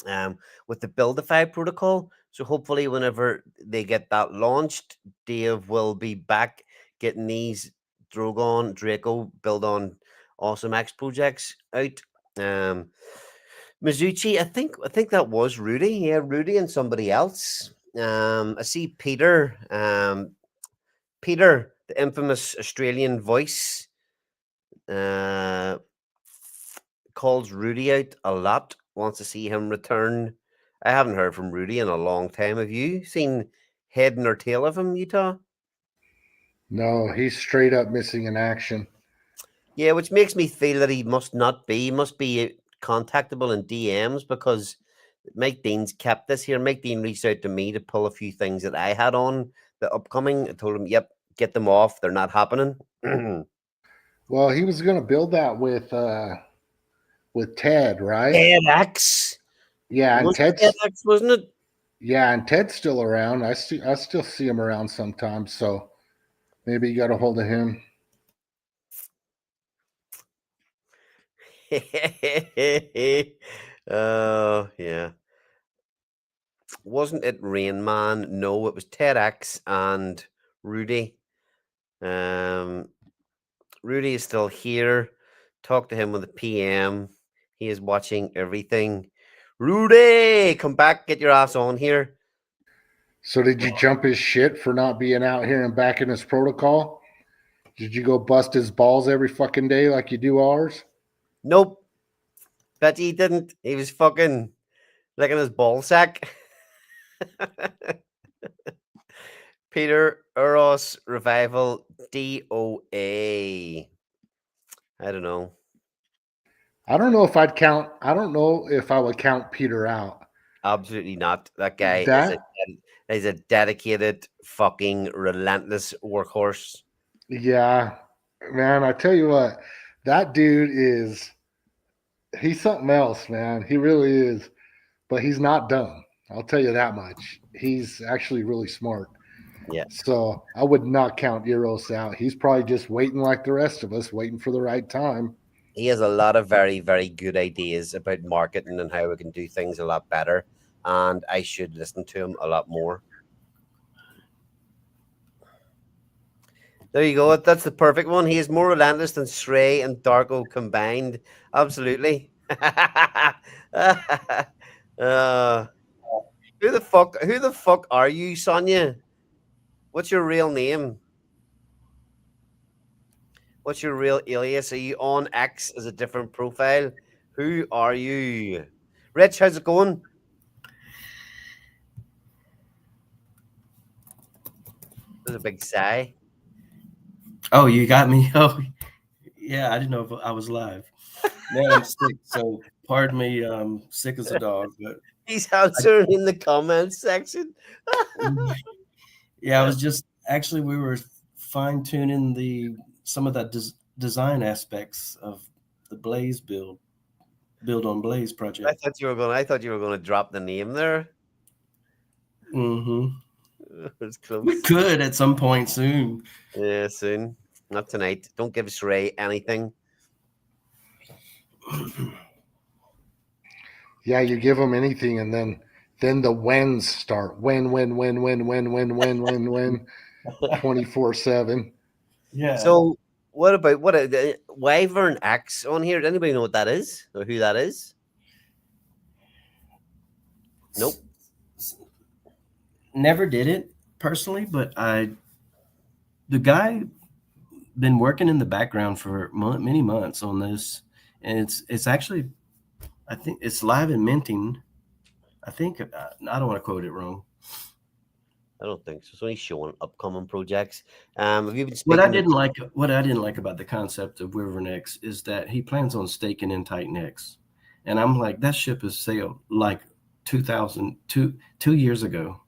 um, with the Buildify protocol. So hopefully, whenever they get that launched, Dave will be back getting these Drogon Draco build on awesome X projects out. Um, Mizuchi, I think that was Rudy. Yeah, Rudy and somebody else. I see Peter. Peter, the infamous Australian voice, uh, calls Rudy out a lot, wants to see him return. I haven't heard from Rudy in a long time. Have you seen head nor tail of him, Utah? No, he's straight up missing in action. Yeah, which makes me feel that he must not be. He must be contactable in DMs because Mike Dean's kept this here. Mike Dean reached out to me to pull a few things that I had on the upcoming. I told him, yep, get them off. They're not happening. Well, he was going to build that with Ted, right? TEDx. Yeah, It and was TEDx, wasn't Ted's still around. I still see him around sometimes. So maybe you got a hold of him. it? Oh, yeah. Wasn't it Rain Man? No, it was TEDx and Rudy. Um, Rudy is still here. Talk to him with a PM. He is watching everything. Rudy, come back, get your ass on here. So did you jump his shit for not being out here and back in his protocol? Did you go bust his balls every fucking day like you do ours? Nope, bet he didn't. He was fucking licking his ball sack. Peter Eros Revival DOA. I don't know. I don't know if I would count Peter out. Absolutely not. That guy That is a dedicated, fucking relentless workhorse. yeah, man, I tell you what, that dude is he's something else, man. He really is. But he's not dumb. I'll tell you that much. He's actually really smart. Yeah. So I would not count Eros out. He's probably just waiting like the rest of us, waiting for the right time. He has a lot of very, very good ideas about marketing and how we can do things a lot better. And I should listen to him a lot more. There you go. That's the perfect one. He is more relentless than Shrey and Darko combined. Absolutely. uh, who the fuck are you, Sonia? What's your real name? What's your real alias? Are you on X as a different profile? Who are you? Rich, how's it going? There's a big sigh. Oh, you got me. Oh, yeah. I didn't know if I was live. Man, I'm sick. So pardon me. I'm sick as a dog. But He's I, answering in the comments section. yeah, I was just actually we were fine tuning the some of the design aspects of the Blaze build on Blaze project. I thought you were gonna drop the name there. Hmm. It's We close. could at some point soon. Yeah, soon. Not tonight. Don't give Shrey anything. Yeah, you give them anything, and then the wins start. Win, 24/7. Yeah. So what about Wyvern X on here? Does anybody know what that is or who that is? Nope. Never did it personally, but the guy been working in the background for many months on this, and it's actually I think it's live and minting. I think I don't want to quote it wrong. I don't think so. It's only showing upcoming projects. Have you been What I speaking to? didn't like, what I didn't like about the concept of Wyvern-X is that he plans on staking in TITANX, and I'm like, that ship has sailed like 2 years ago.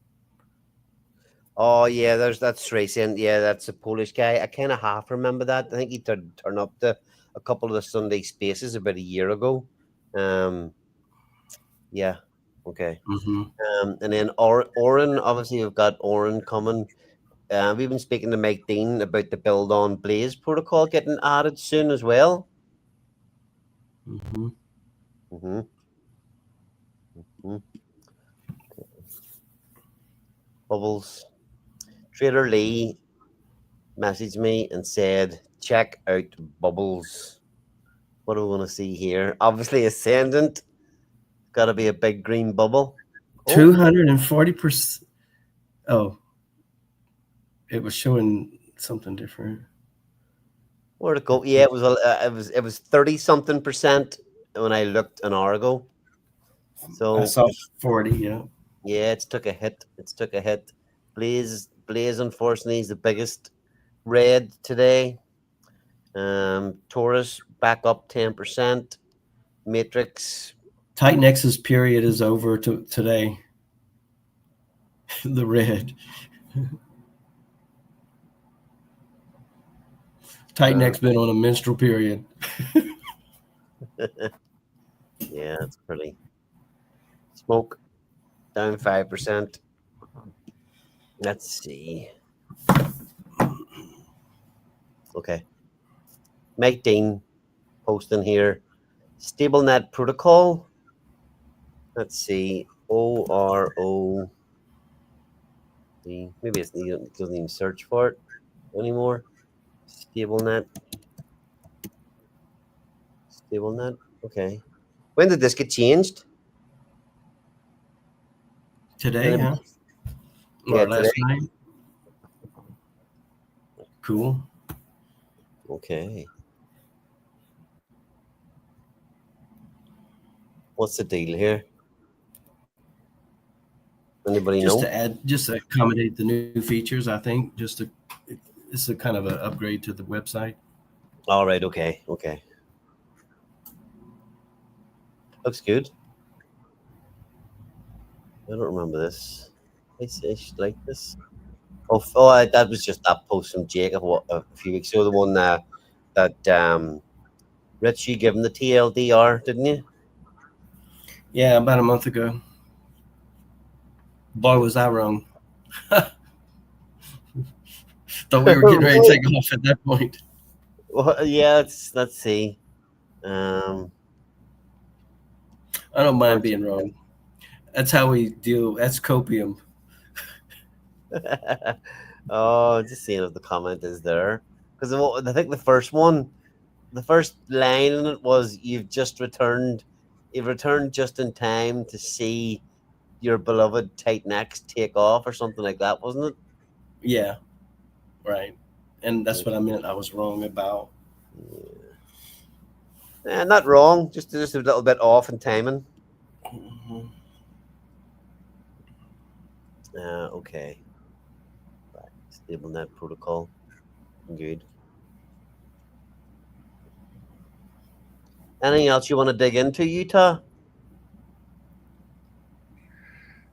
Oh yeah, there's that's racing. Yeah, that's a Polish guy. I kind of half remember that. I think he turned up to a couple of the Sunday spaces about a year ago. Um, yeah, okay. Hmm. And then Oren, obviously we've got Oren coming. We've been speaking to Mike Dean about the build on Blaze protocol getting added soon as well. Hmm. Mm-hmm. Bubbles. Trader Lee messaged me and said, check out Bubbles. What do we want to see here? Obviously, Ascendant. Got to be a big green bubble. Oh, 240%. Oh, it was showing something different. where'd it go? Yeah, it was 30 something percent when I looked an hour ago. I So saw 40. Yeah. yeah, it's took a hit. It's took a hit. Blaze, unfortunately, is the biggest red today. Taurus back up 10%. Matrix. TITANX's period is over today. The red. Uh, TITANX been on a menstrual period. yeah, it's pretty. Smoke down 5%. Let's see. Okay. Mike Dean posting here. StableNet protocol. Let's see. ORO. Maybe it doesn't even search for it anymore. StableNet. StableNet. Okay. When did this get changed? Today, Anybody? huh? Yeah, Or today. last night? Cool. Okay. What's the deal here? Anybody Just know? to add, just to accommodate the new features, I think. It's a kind of an upgrade to the website. All right. Okay. Okay. Looks good. I don't remember this. I should like this. That was just that post from Jake a few weeks ago. The one that Rich, you gave him the TLDR, didn't you? Yeah, about a month ago. Boy, was I wrong. Thought we were getting ready to take off at that point. Well, yeah, let's see. Um, I don't mind aren't being wrong. That's how we deal. That's copium. oh, just seeing if the comment is there because I think the first line in it was you've returned just in time to see your beloved TITANX take off or something like that, wasn't it? Yeah, right. And that's what I meant. I was wrong about. Yeah, not wrong, just a little bit off in timing. Mhm. Okay. Right. StableNet protocol. Good. Anything else you want to dig into, Utah?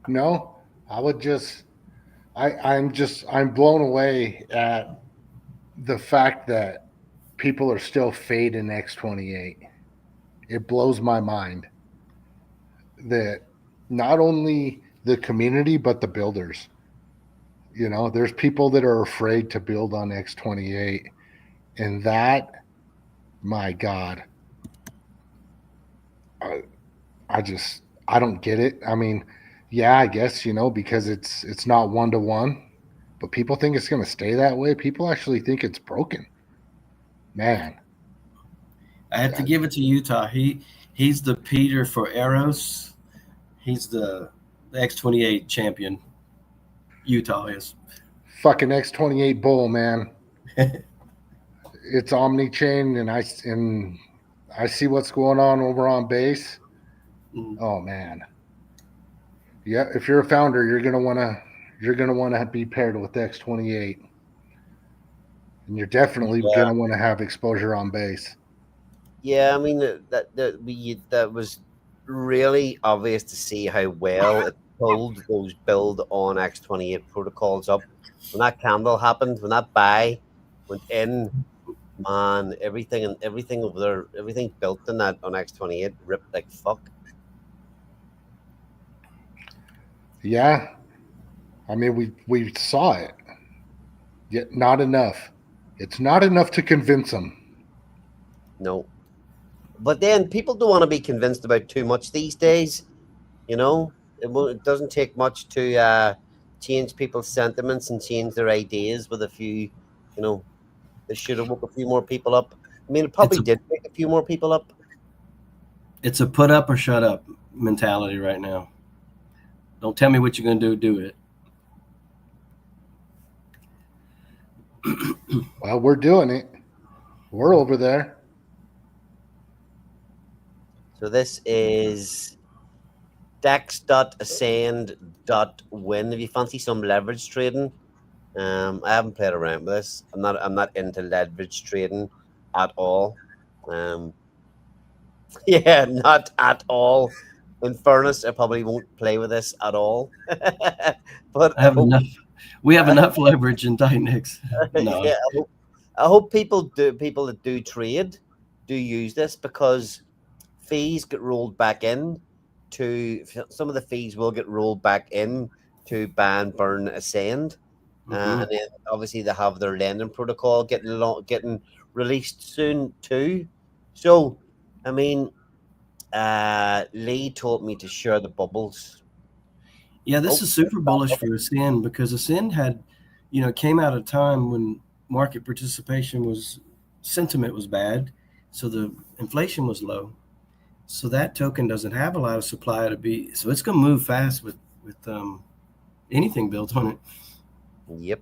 No, I would just I'm blown away at the fact that people are still fading X28. It blows my mind that not only the community but the builders. There's people that are afraid to build on X28, and that, my God, I, I don't get it. I mean, yeah, I guess because it's not 1-to-1, but people think it's going to stay that way. People actually think it's broken. Man, I have to give it to Utah. He's the Peter for Eros. He's the X28 champion. Utah is. fucking X28 bull, man. It's omni chain, and I see what's going on over on base. Mm. Oh man, yeah. If you're a founder, you're going to want to be paired with X28. And you're definitely Yeah. going to want to have exposure on base. Yeah, I mean that was really obvious to see how well it pulled those build on X28 protocols up. When that candle happened, when that buy went in, man, everything over there, everything built in that on X28 ripped like fuck. Yeah. I mean, we saw it. Yet not enough. It's not enough to convince them. No. But then people don't want to be convinced about too much these days. You know, it doesn't take much to change people's sentiments and change their ideas with a few, you know, they should have woke a few more people up. I mean, it probably did wake a few more people up. It's a put up or shut up mentality right now. Don't tell me what you're going to do it. Well, we're doing it. We're over there. So this is dex.ascend.win. If you fancy some leverage trading, I haven't played around with this. I'm not into leverage trading at all. Yeah, not at all. In fairness, I probably won't play with this at all. But I have enough. We have enough leverage in TITANX. No. Yeah, I hope people that do trade do use this, because fees get rolled back in to some of the fees will get rolled back in to ban, burn, ascend. And then obviously they have their lending protocol getting released soon too. So, I mean, Lee told me to share the bubbles. Yeah, this is super bullish for Ascend, because Ascend had, came out of a time when market participation sentiment was bad, so the inflation was low. So that token doesn't have a lot of supply so it's going to move fast with anything built on it. Yep.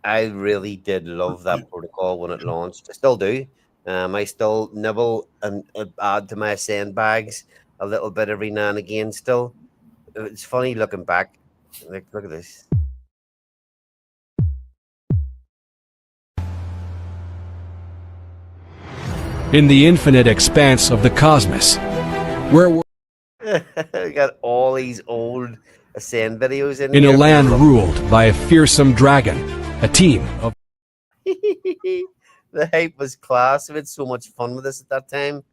I really did love that protocol when it launched. I still do. I still nibble and add to my Ascend bags a little bit every now and again still. It's funny looking back. Like, look at this. In the infinite expanse of the cosmos, where we're We got all these old Ascend videos in in here. a land ruled by a fearsome dragon, a team of The hype was class. We had so much fun with this at that time.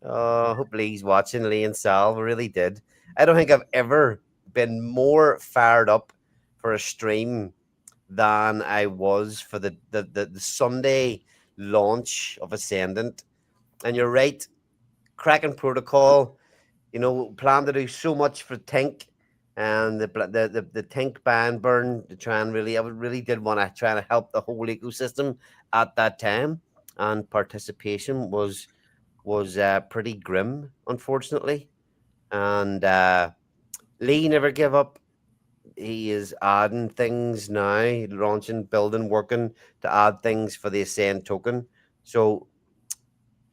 Hope Lee's watching. Lee and Sal, we really did. I don't think I've ever been more fired up for a stream than I was for the Sunday launch of Ascendant. And you're right, cracking protocol. Plan to do so much for Tink and the Tink ban burn to try and I really did want to try and help the whole ecosystem at that time. And participation was pretty grim, unfortunately. And Lee never gave up. He is adding things now, launching, building, working to add things for the Ascend token. So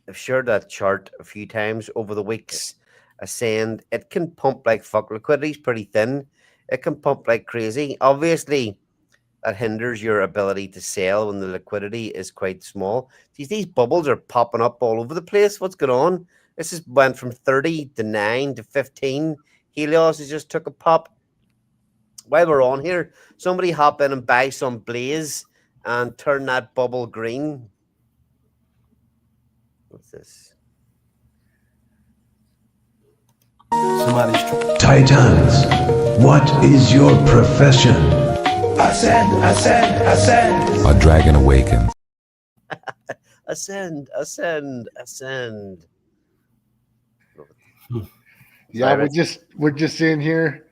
I've shared that chart a few times over the weeks. Ascend, it can pump like fuck. Liquidity's pretty thin. It can pump like crazy. Obviously, that hinders your ability to sell when the liquidity is quite small. These bubbles are popping up all over the place. What's going on? This has went from 30 to 9 to 15. Helios has just took a pop. While we're on here, somebody hop in and buy some Blaze and turn that bubble green. What's this? Titans, what is your profession? Ascend, ascend, ascend. a dragon awakens. Ascend, ascend, ascend. Yeah, we're just in here,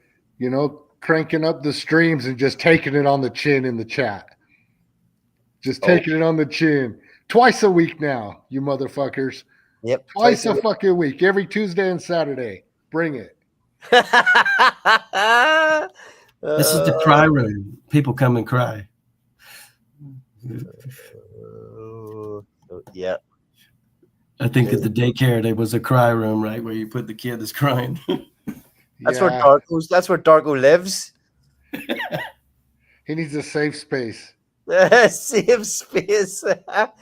cranking up the streams and just taking it on the chin in the chat. Just taking it on the chin. Twice a week now, you motherfuckers. Yep. Twice a fucking week. Every Tuesday and Saturday. Bring it. This is the cry room. People come and cry. Yeah. I think at the daycare there was a cry room, right, where you put the kid that's crying. That's where Darko lives. He needs a safe space. Safe space.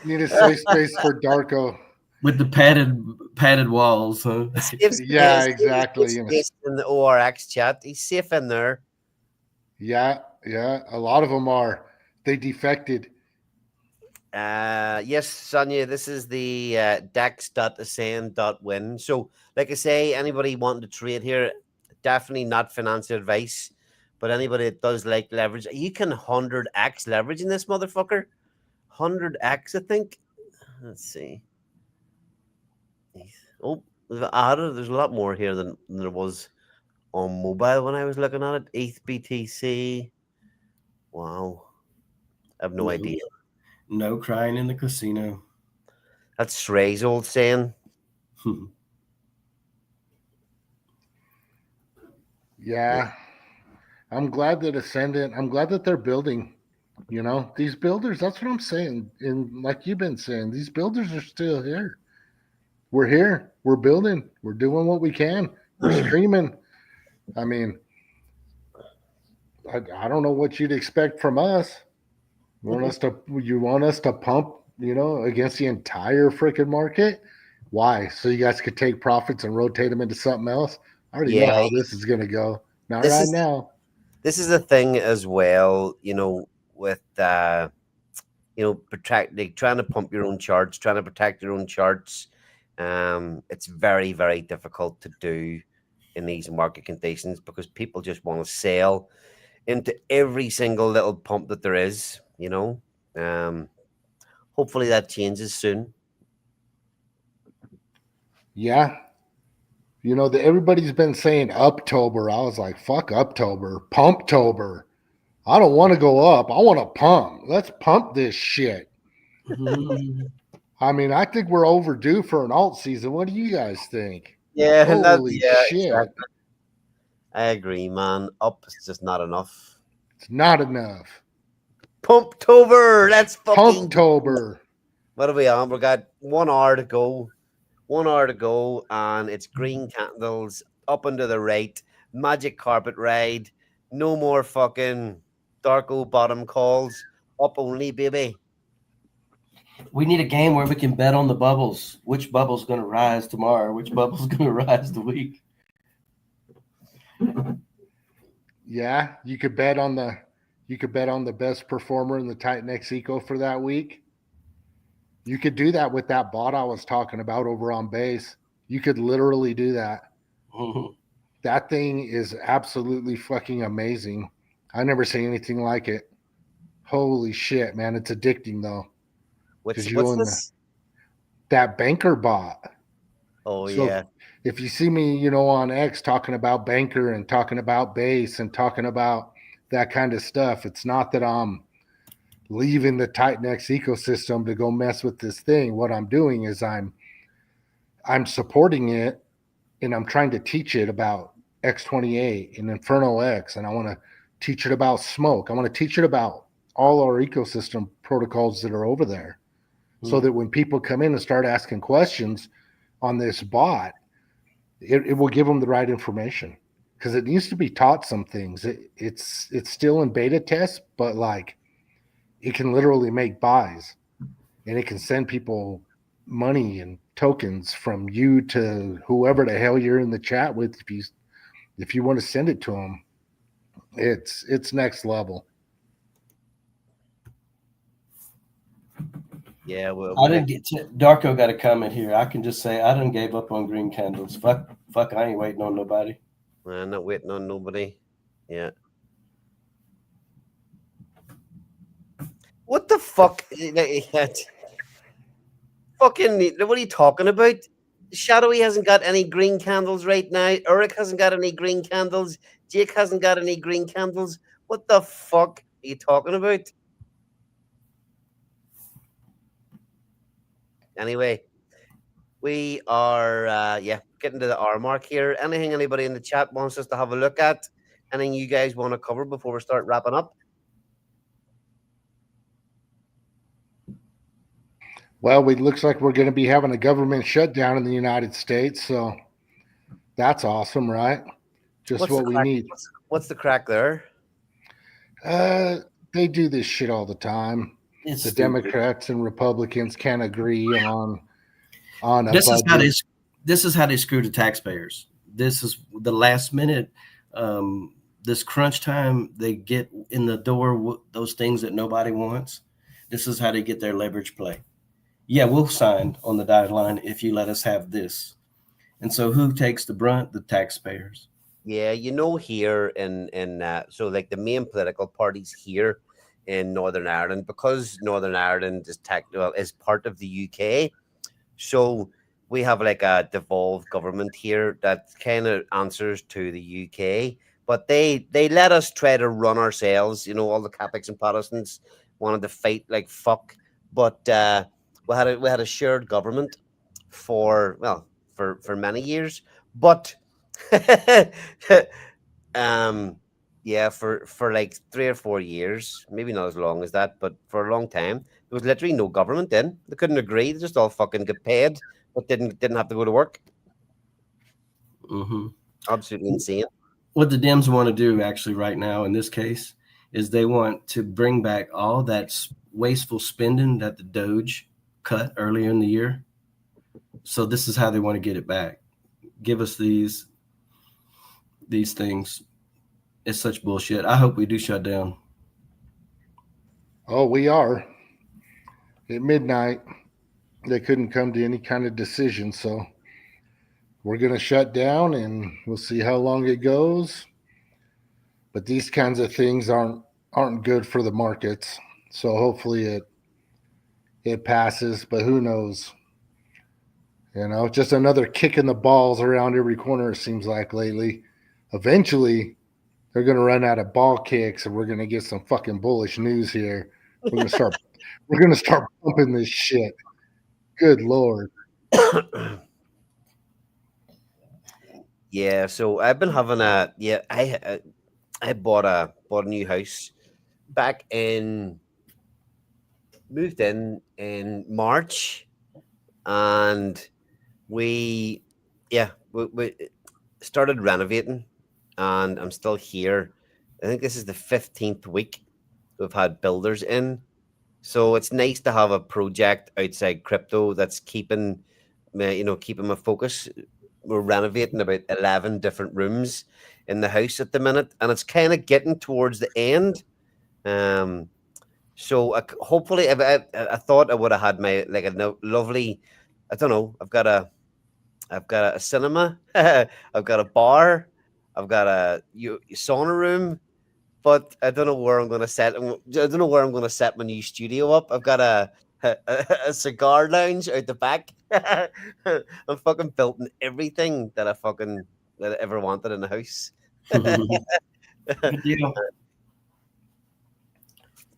Need a safe space for Darko. With the padded walls, huh? Safe Yeah, space, exactly. safe space in the ORX chat. He's safe in there. Yeah, yeah. A lot of them are. They defected. Yes, Sonia, this is the dex.ascend.win. So, like I say, anybody wanting to trade here, definitely not financial advice. But anybody that does like leverage, you can 100x leverage in this motherfucker. 100x, I think. Let's see. Oh, they've added. There's a lot more here than there was on mobile when I was looking at it. ETH BTC. Wow. I have no idea. No crying in the casino. That's Shrey's old saying. Yeah. I'm glad that Ascendant, I'm glad that they're building. You know, these builders, that's what I'm saying. And like you've been saying, these builders are still here. We're here. We're building. We're doing what we can. We're streaming. I mean, I don't know what you'd expect from us. You want us to pump, against the entire freaking market? Why? So you guys could take profits and rotate them into something else? I already know Yeah, how this is going to go. Not this right is now. this is the thing as well, with like trying to pump your own charts, trying to protect your own charts. It's very, very difficult to do in these market conditions because people just want to sell into every single little pump that there is. Hopefully that changes soon. Yeah. Everybody's been saying Uptober. I was like, fuck Uptober. Pumptober. I don't want to go up. I want to pump. Let's pump this shit. I mean, I think we're overdue for an alt season. What do you guys think? Yeah, Holy shit. exactly. I agree, man. Up is just not enough. It's not enough. Pumptober. Let's fucking. Pumptober. What are we on? We got 1 hour to go. 1 hour to go, and it's green candles up and to the right. Magic carpet ride. No more fucking Darko bottom calls. Up only, baby. We need a game where we can bet on the bubbles. Which bubble's going to rise tomorrow? Which bubble's going to rise the week? Yeah, you could bet on the best performer in the TITANX eco for that week. You could do that with that bot I was talking about over on base. You could literally do that. That thing is absolutely fucking amazing. I never seen anything like it. Holy shit, man. It's addicting though. What's this? That banker bot. Oh, So yeah. if you see me, on X talking about banker and talking about base and talking about that kind of stuff, it's not that I'm leaving the TITANX ecosystem to go mess with this thing. What I'm doing is I'm supporting it and I'm trying to teach it about X28 and Inferno X, and I want to teach it about smoke. I want to teach it about all our ecosystem protocols that are over there, so that when people come in and start asking questions on this bot, it will give them the right information, because it needs to be taught some things. It's still in beta test, but like it can literally make buys and it can send people money and tokens from you to whoever the hell you're in the chat with. If you want to send it to them, it's next level. Yeah, I didn't get to, Darko got a comment here. I can just say I done gave up on green candles. Fuck, I ain't waiting on nobody. I'm not waiting on nobody. Yeah. What the fuck? Fucking, what are you talking about? Shadowy hasn't got any green candles right now. Eric hasn't got any green candles. Jake hasn't got any green candles. What the fuck are you talking about? Anyway, we are getting to the hour mark here. Anything anybody in the chat wants us to have a look at? Anything you guys want to cover before we start wrapping up? Well, it looks like we're going to be having a government shutdown in the United States, so that's awesome, right? Just what we need. What's the crack there? They do this shit all the time. It's The stupid. Democrats and Republicans can't agree on a This is how budget. they screw the taxpayers. This is the last minute. This crunch time, they get in the door those things that nobody wants. This is how they get their leverage play. Yeah, we'll sign on the dotted line if you let us have this. And so who takes the brunt? The taxpayers. Yeah, here in so like the main political parties here in Northern Ireland, because Northern Ireland is part of the UK. So we have like a devolved government here that kind of answers to the UK, but they let us try to run ourselves. All the Catholics and Protestants wanted to fight like fuck, but we had a shared government for many years, but um yeah, for like 3 or 4 years, maybe not as long as that, but for a long time there was literally no government in. They couldn't agree. They just all fucking get paid, but didn't have to go to work. Mm-hmm. Absolutely insane. What the Dems want to do actually right now in this case is they want to bring back all that wasteful spending that the Doge cut earlier in the year. So this is how they want to get it back. Give us these things. It's such bullshit. I hope we do shut down. Oh, we are. At midnight, they couldn't come to any kind of decision, so we're going to shut down and we'll see how long it goes. But these kinds of things aren't good for the markets. So hopefully it passes, but who knows? Just another kick in the balls around every corner, it seems like lately. Eventually, they're going to run out of ball kicks, and we're going to get some fucking bullish news here. We're going to start pumping this shit. Good Lord. Yeah, so I've been having I bought a new house back in moved in March, and we we started renovating, and I'm still here. I think this is the 15th week we've had builders in. So it's nice to have a project outside crypto that's keeping my focus. We're renovating about 11 different rooms in the house at the minute, and it's kind of getting towards the end. Um, so hopefully, if I thought I would have had my like a lovely, I don't know. I've got a cinema, I've got a bar, I've got a sauna room, but I don't know where I'm going to set. I don't know where I'm going to set my new studio up. I've got a cigar lounge out the back. I'm fucking built in everything that I ever wanted in a house. Good deal.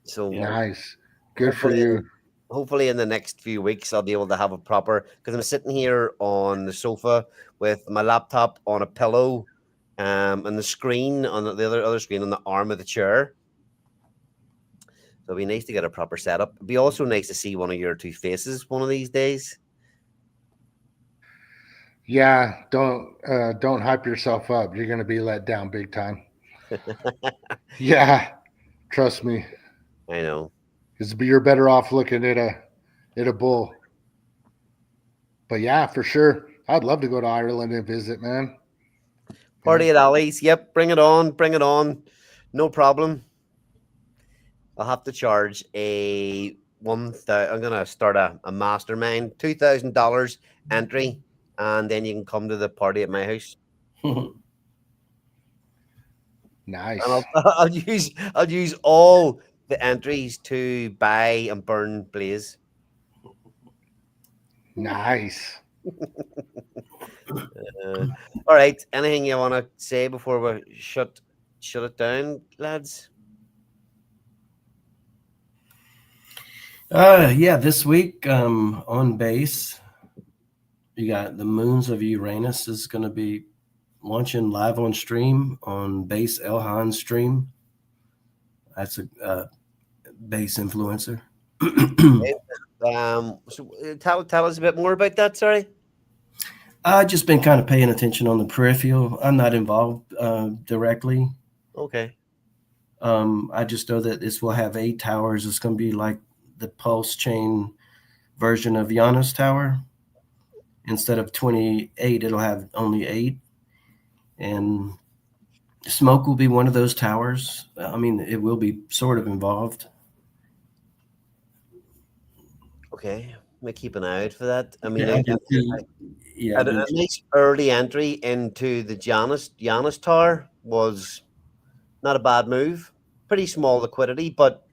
So Nice. Good for hopefully, you. hopefully in the next few weeks I'll be able to have a proper, because I'm sitting here on the sofa with my laptop on a pillow, and the screen on the other screen on the arm of the chair. So it'd be nice to get a proper setup. It'd be also nice to see one of your two faces one of these days. Yeah, don't hype yourself up. You're going to be let down big time. Yeah, trust me. I know. You're better off looking at a bull. But yeah, for sure. I'd love to go to Ireland and visit, man. Party at Ali's. Yep, bring it on. Bring it on. No problem. I'll have to charge I'm gonna start a mastermind, $2,000 entry, and then you can come to the party at my house. Nice. And I'll use all the entries to buy and burn Blaze. Nice. All right. Anything you want to say before we shut it down, lads? Yeah, this week on base, you got the Moons of Uranus is going to be launching live on stream on Base Elhan stream. That's a base influencer. So tell us a bit more about that. Sorry. I've just been kind of paying attention on the peripheral. I'm not involved directly. Okay. I just know that this will have 8 towers. It's going to be like the Pulsechain version of Janus Tower. Instead of 28, it'll have only 8. And smoke will be one of those towers. I mean, it will be sort of involved. Okay, we keep an eye out for that. I mean, Yeah, a nice early entry into the Janus Tower was not a bad move. Pretty small liquidity, but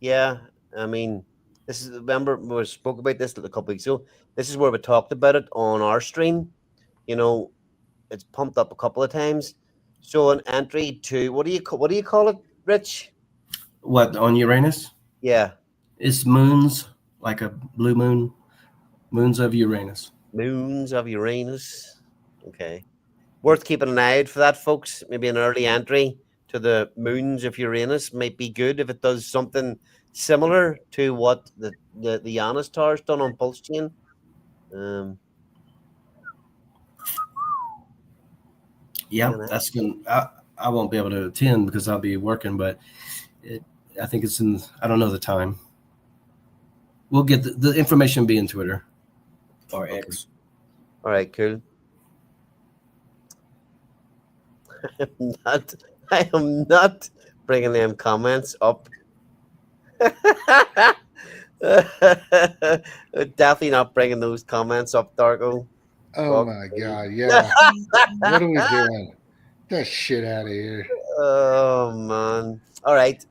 yeah, I mean, this is, remember we spoke about this a couple weeks ago. This is where we talked about it on our stream. You know, it's pumped up a couple of times. So an entry to what do you call it, Rich? What, on Uranus? Yeah, It's moons, like a blue moon, moons of Uranus. moons of Uranus. Okay, worth keeping an eye out for that, folks. Maybe an early entry to the moons of Uranus might be good if it does something similar to what the Janus Tower's done on Pulsechain. Yeah, that's gonna. I won't be able to attend because I'll be working, but I think it's in. I don't know the time. We'll get the information. Be in Twitter or X. All right, cool. I am not bringing them comments up. Definitely not bringing those comments up, Darko. Oh my God, yeah. What are we doing? Get that shit out of here. Oh man. All right.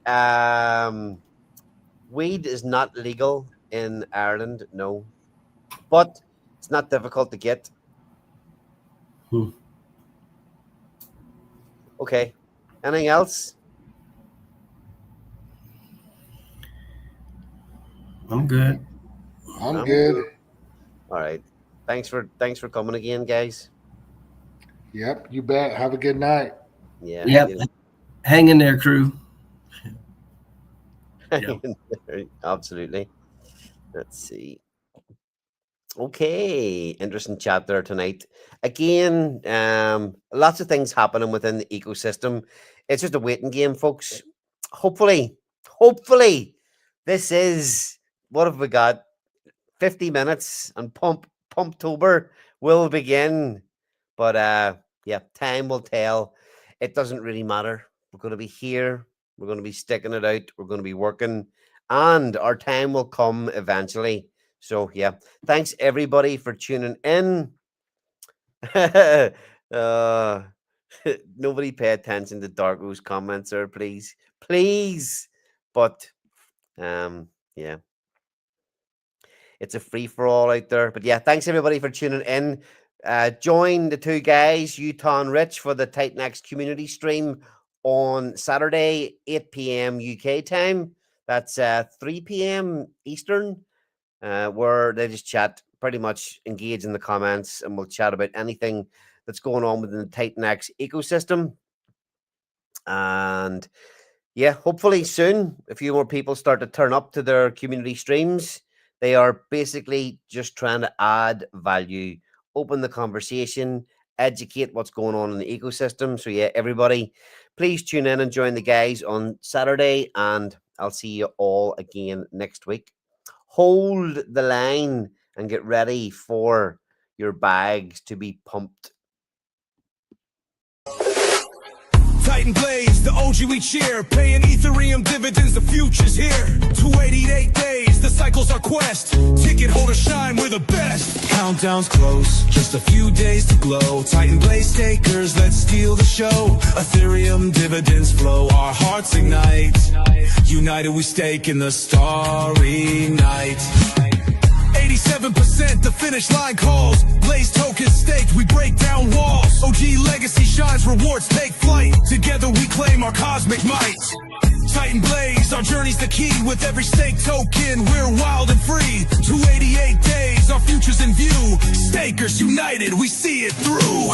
Weed is not legal in Ireland, no. But it's not difficult to get. Okay. Anything else? I'm good. I'm good. All right. Thanks for coming again, guys. Yep, you bet. Have a good night. Yeah. Yep. Hang in there, crew. Absolutely. Let's see. Okay, interesting chat there tonight. Again, lots of things happening within the ecosystem. It's just a waiting game, folks. Hopefully, this is, what have we got? 50 minutes and Pumptober will begin. But yeah, time will tell. It doesn't really matter. We're going to be here. We're going to be sticking it out. We're going to be working, and our time will come eventually. So yeah, thanks everybody for tuning in. Nobody pay attention to Darko's comments there, please. But yeah, it's a free-for-all out there. But yeah, thanks everybody for tuning in. Join the two guys, Utah and Rich, for the TITANX community stream on Saturday, 8 p.m. UK time. That's 3 p.m. Eastern, where they just chat, pretty much engage in the comments, and we'll chat about anything that's going on within the TITANX ecosystem. And yeah, hopefully soon, a few more people start to turn up to their community streams. They are basically just trying to add value, open the conversation, educate what's going on in the ecosystem. So yeah, everybody, please tune in and join the guys on Saturday, and I'll see you all again next week. Hold the line and get ready for your bags to be pumped. Titan Blaze, the OG we cheer, paying Ethereum dividends, the future's here. 288 days, the cycle's our quest. Ticket holder shine, we're the best. Countdown's close, just a few days to glow. Titan Blaze stakers, let's steal the show. Ethereum dividends flow, our hearts ignite. United we stake in the starry night. 87%, the finish line calls. Blaze tokens staked, we break down walls. OG legacy shines, rewards take flight. Together we claim our cosmic might. Titan Blaze, our journey's the key. With every stake token, we're wild and free. 288 days, our future's in view. Stakers united, we see it through.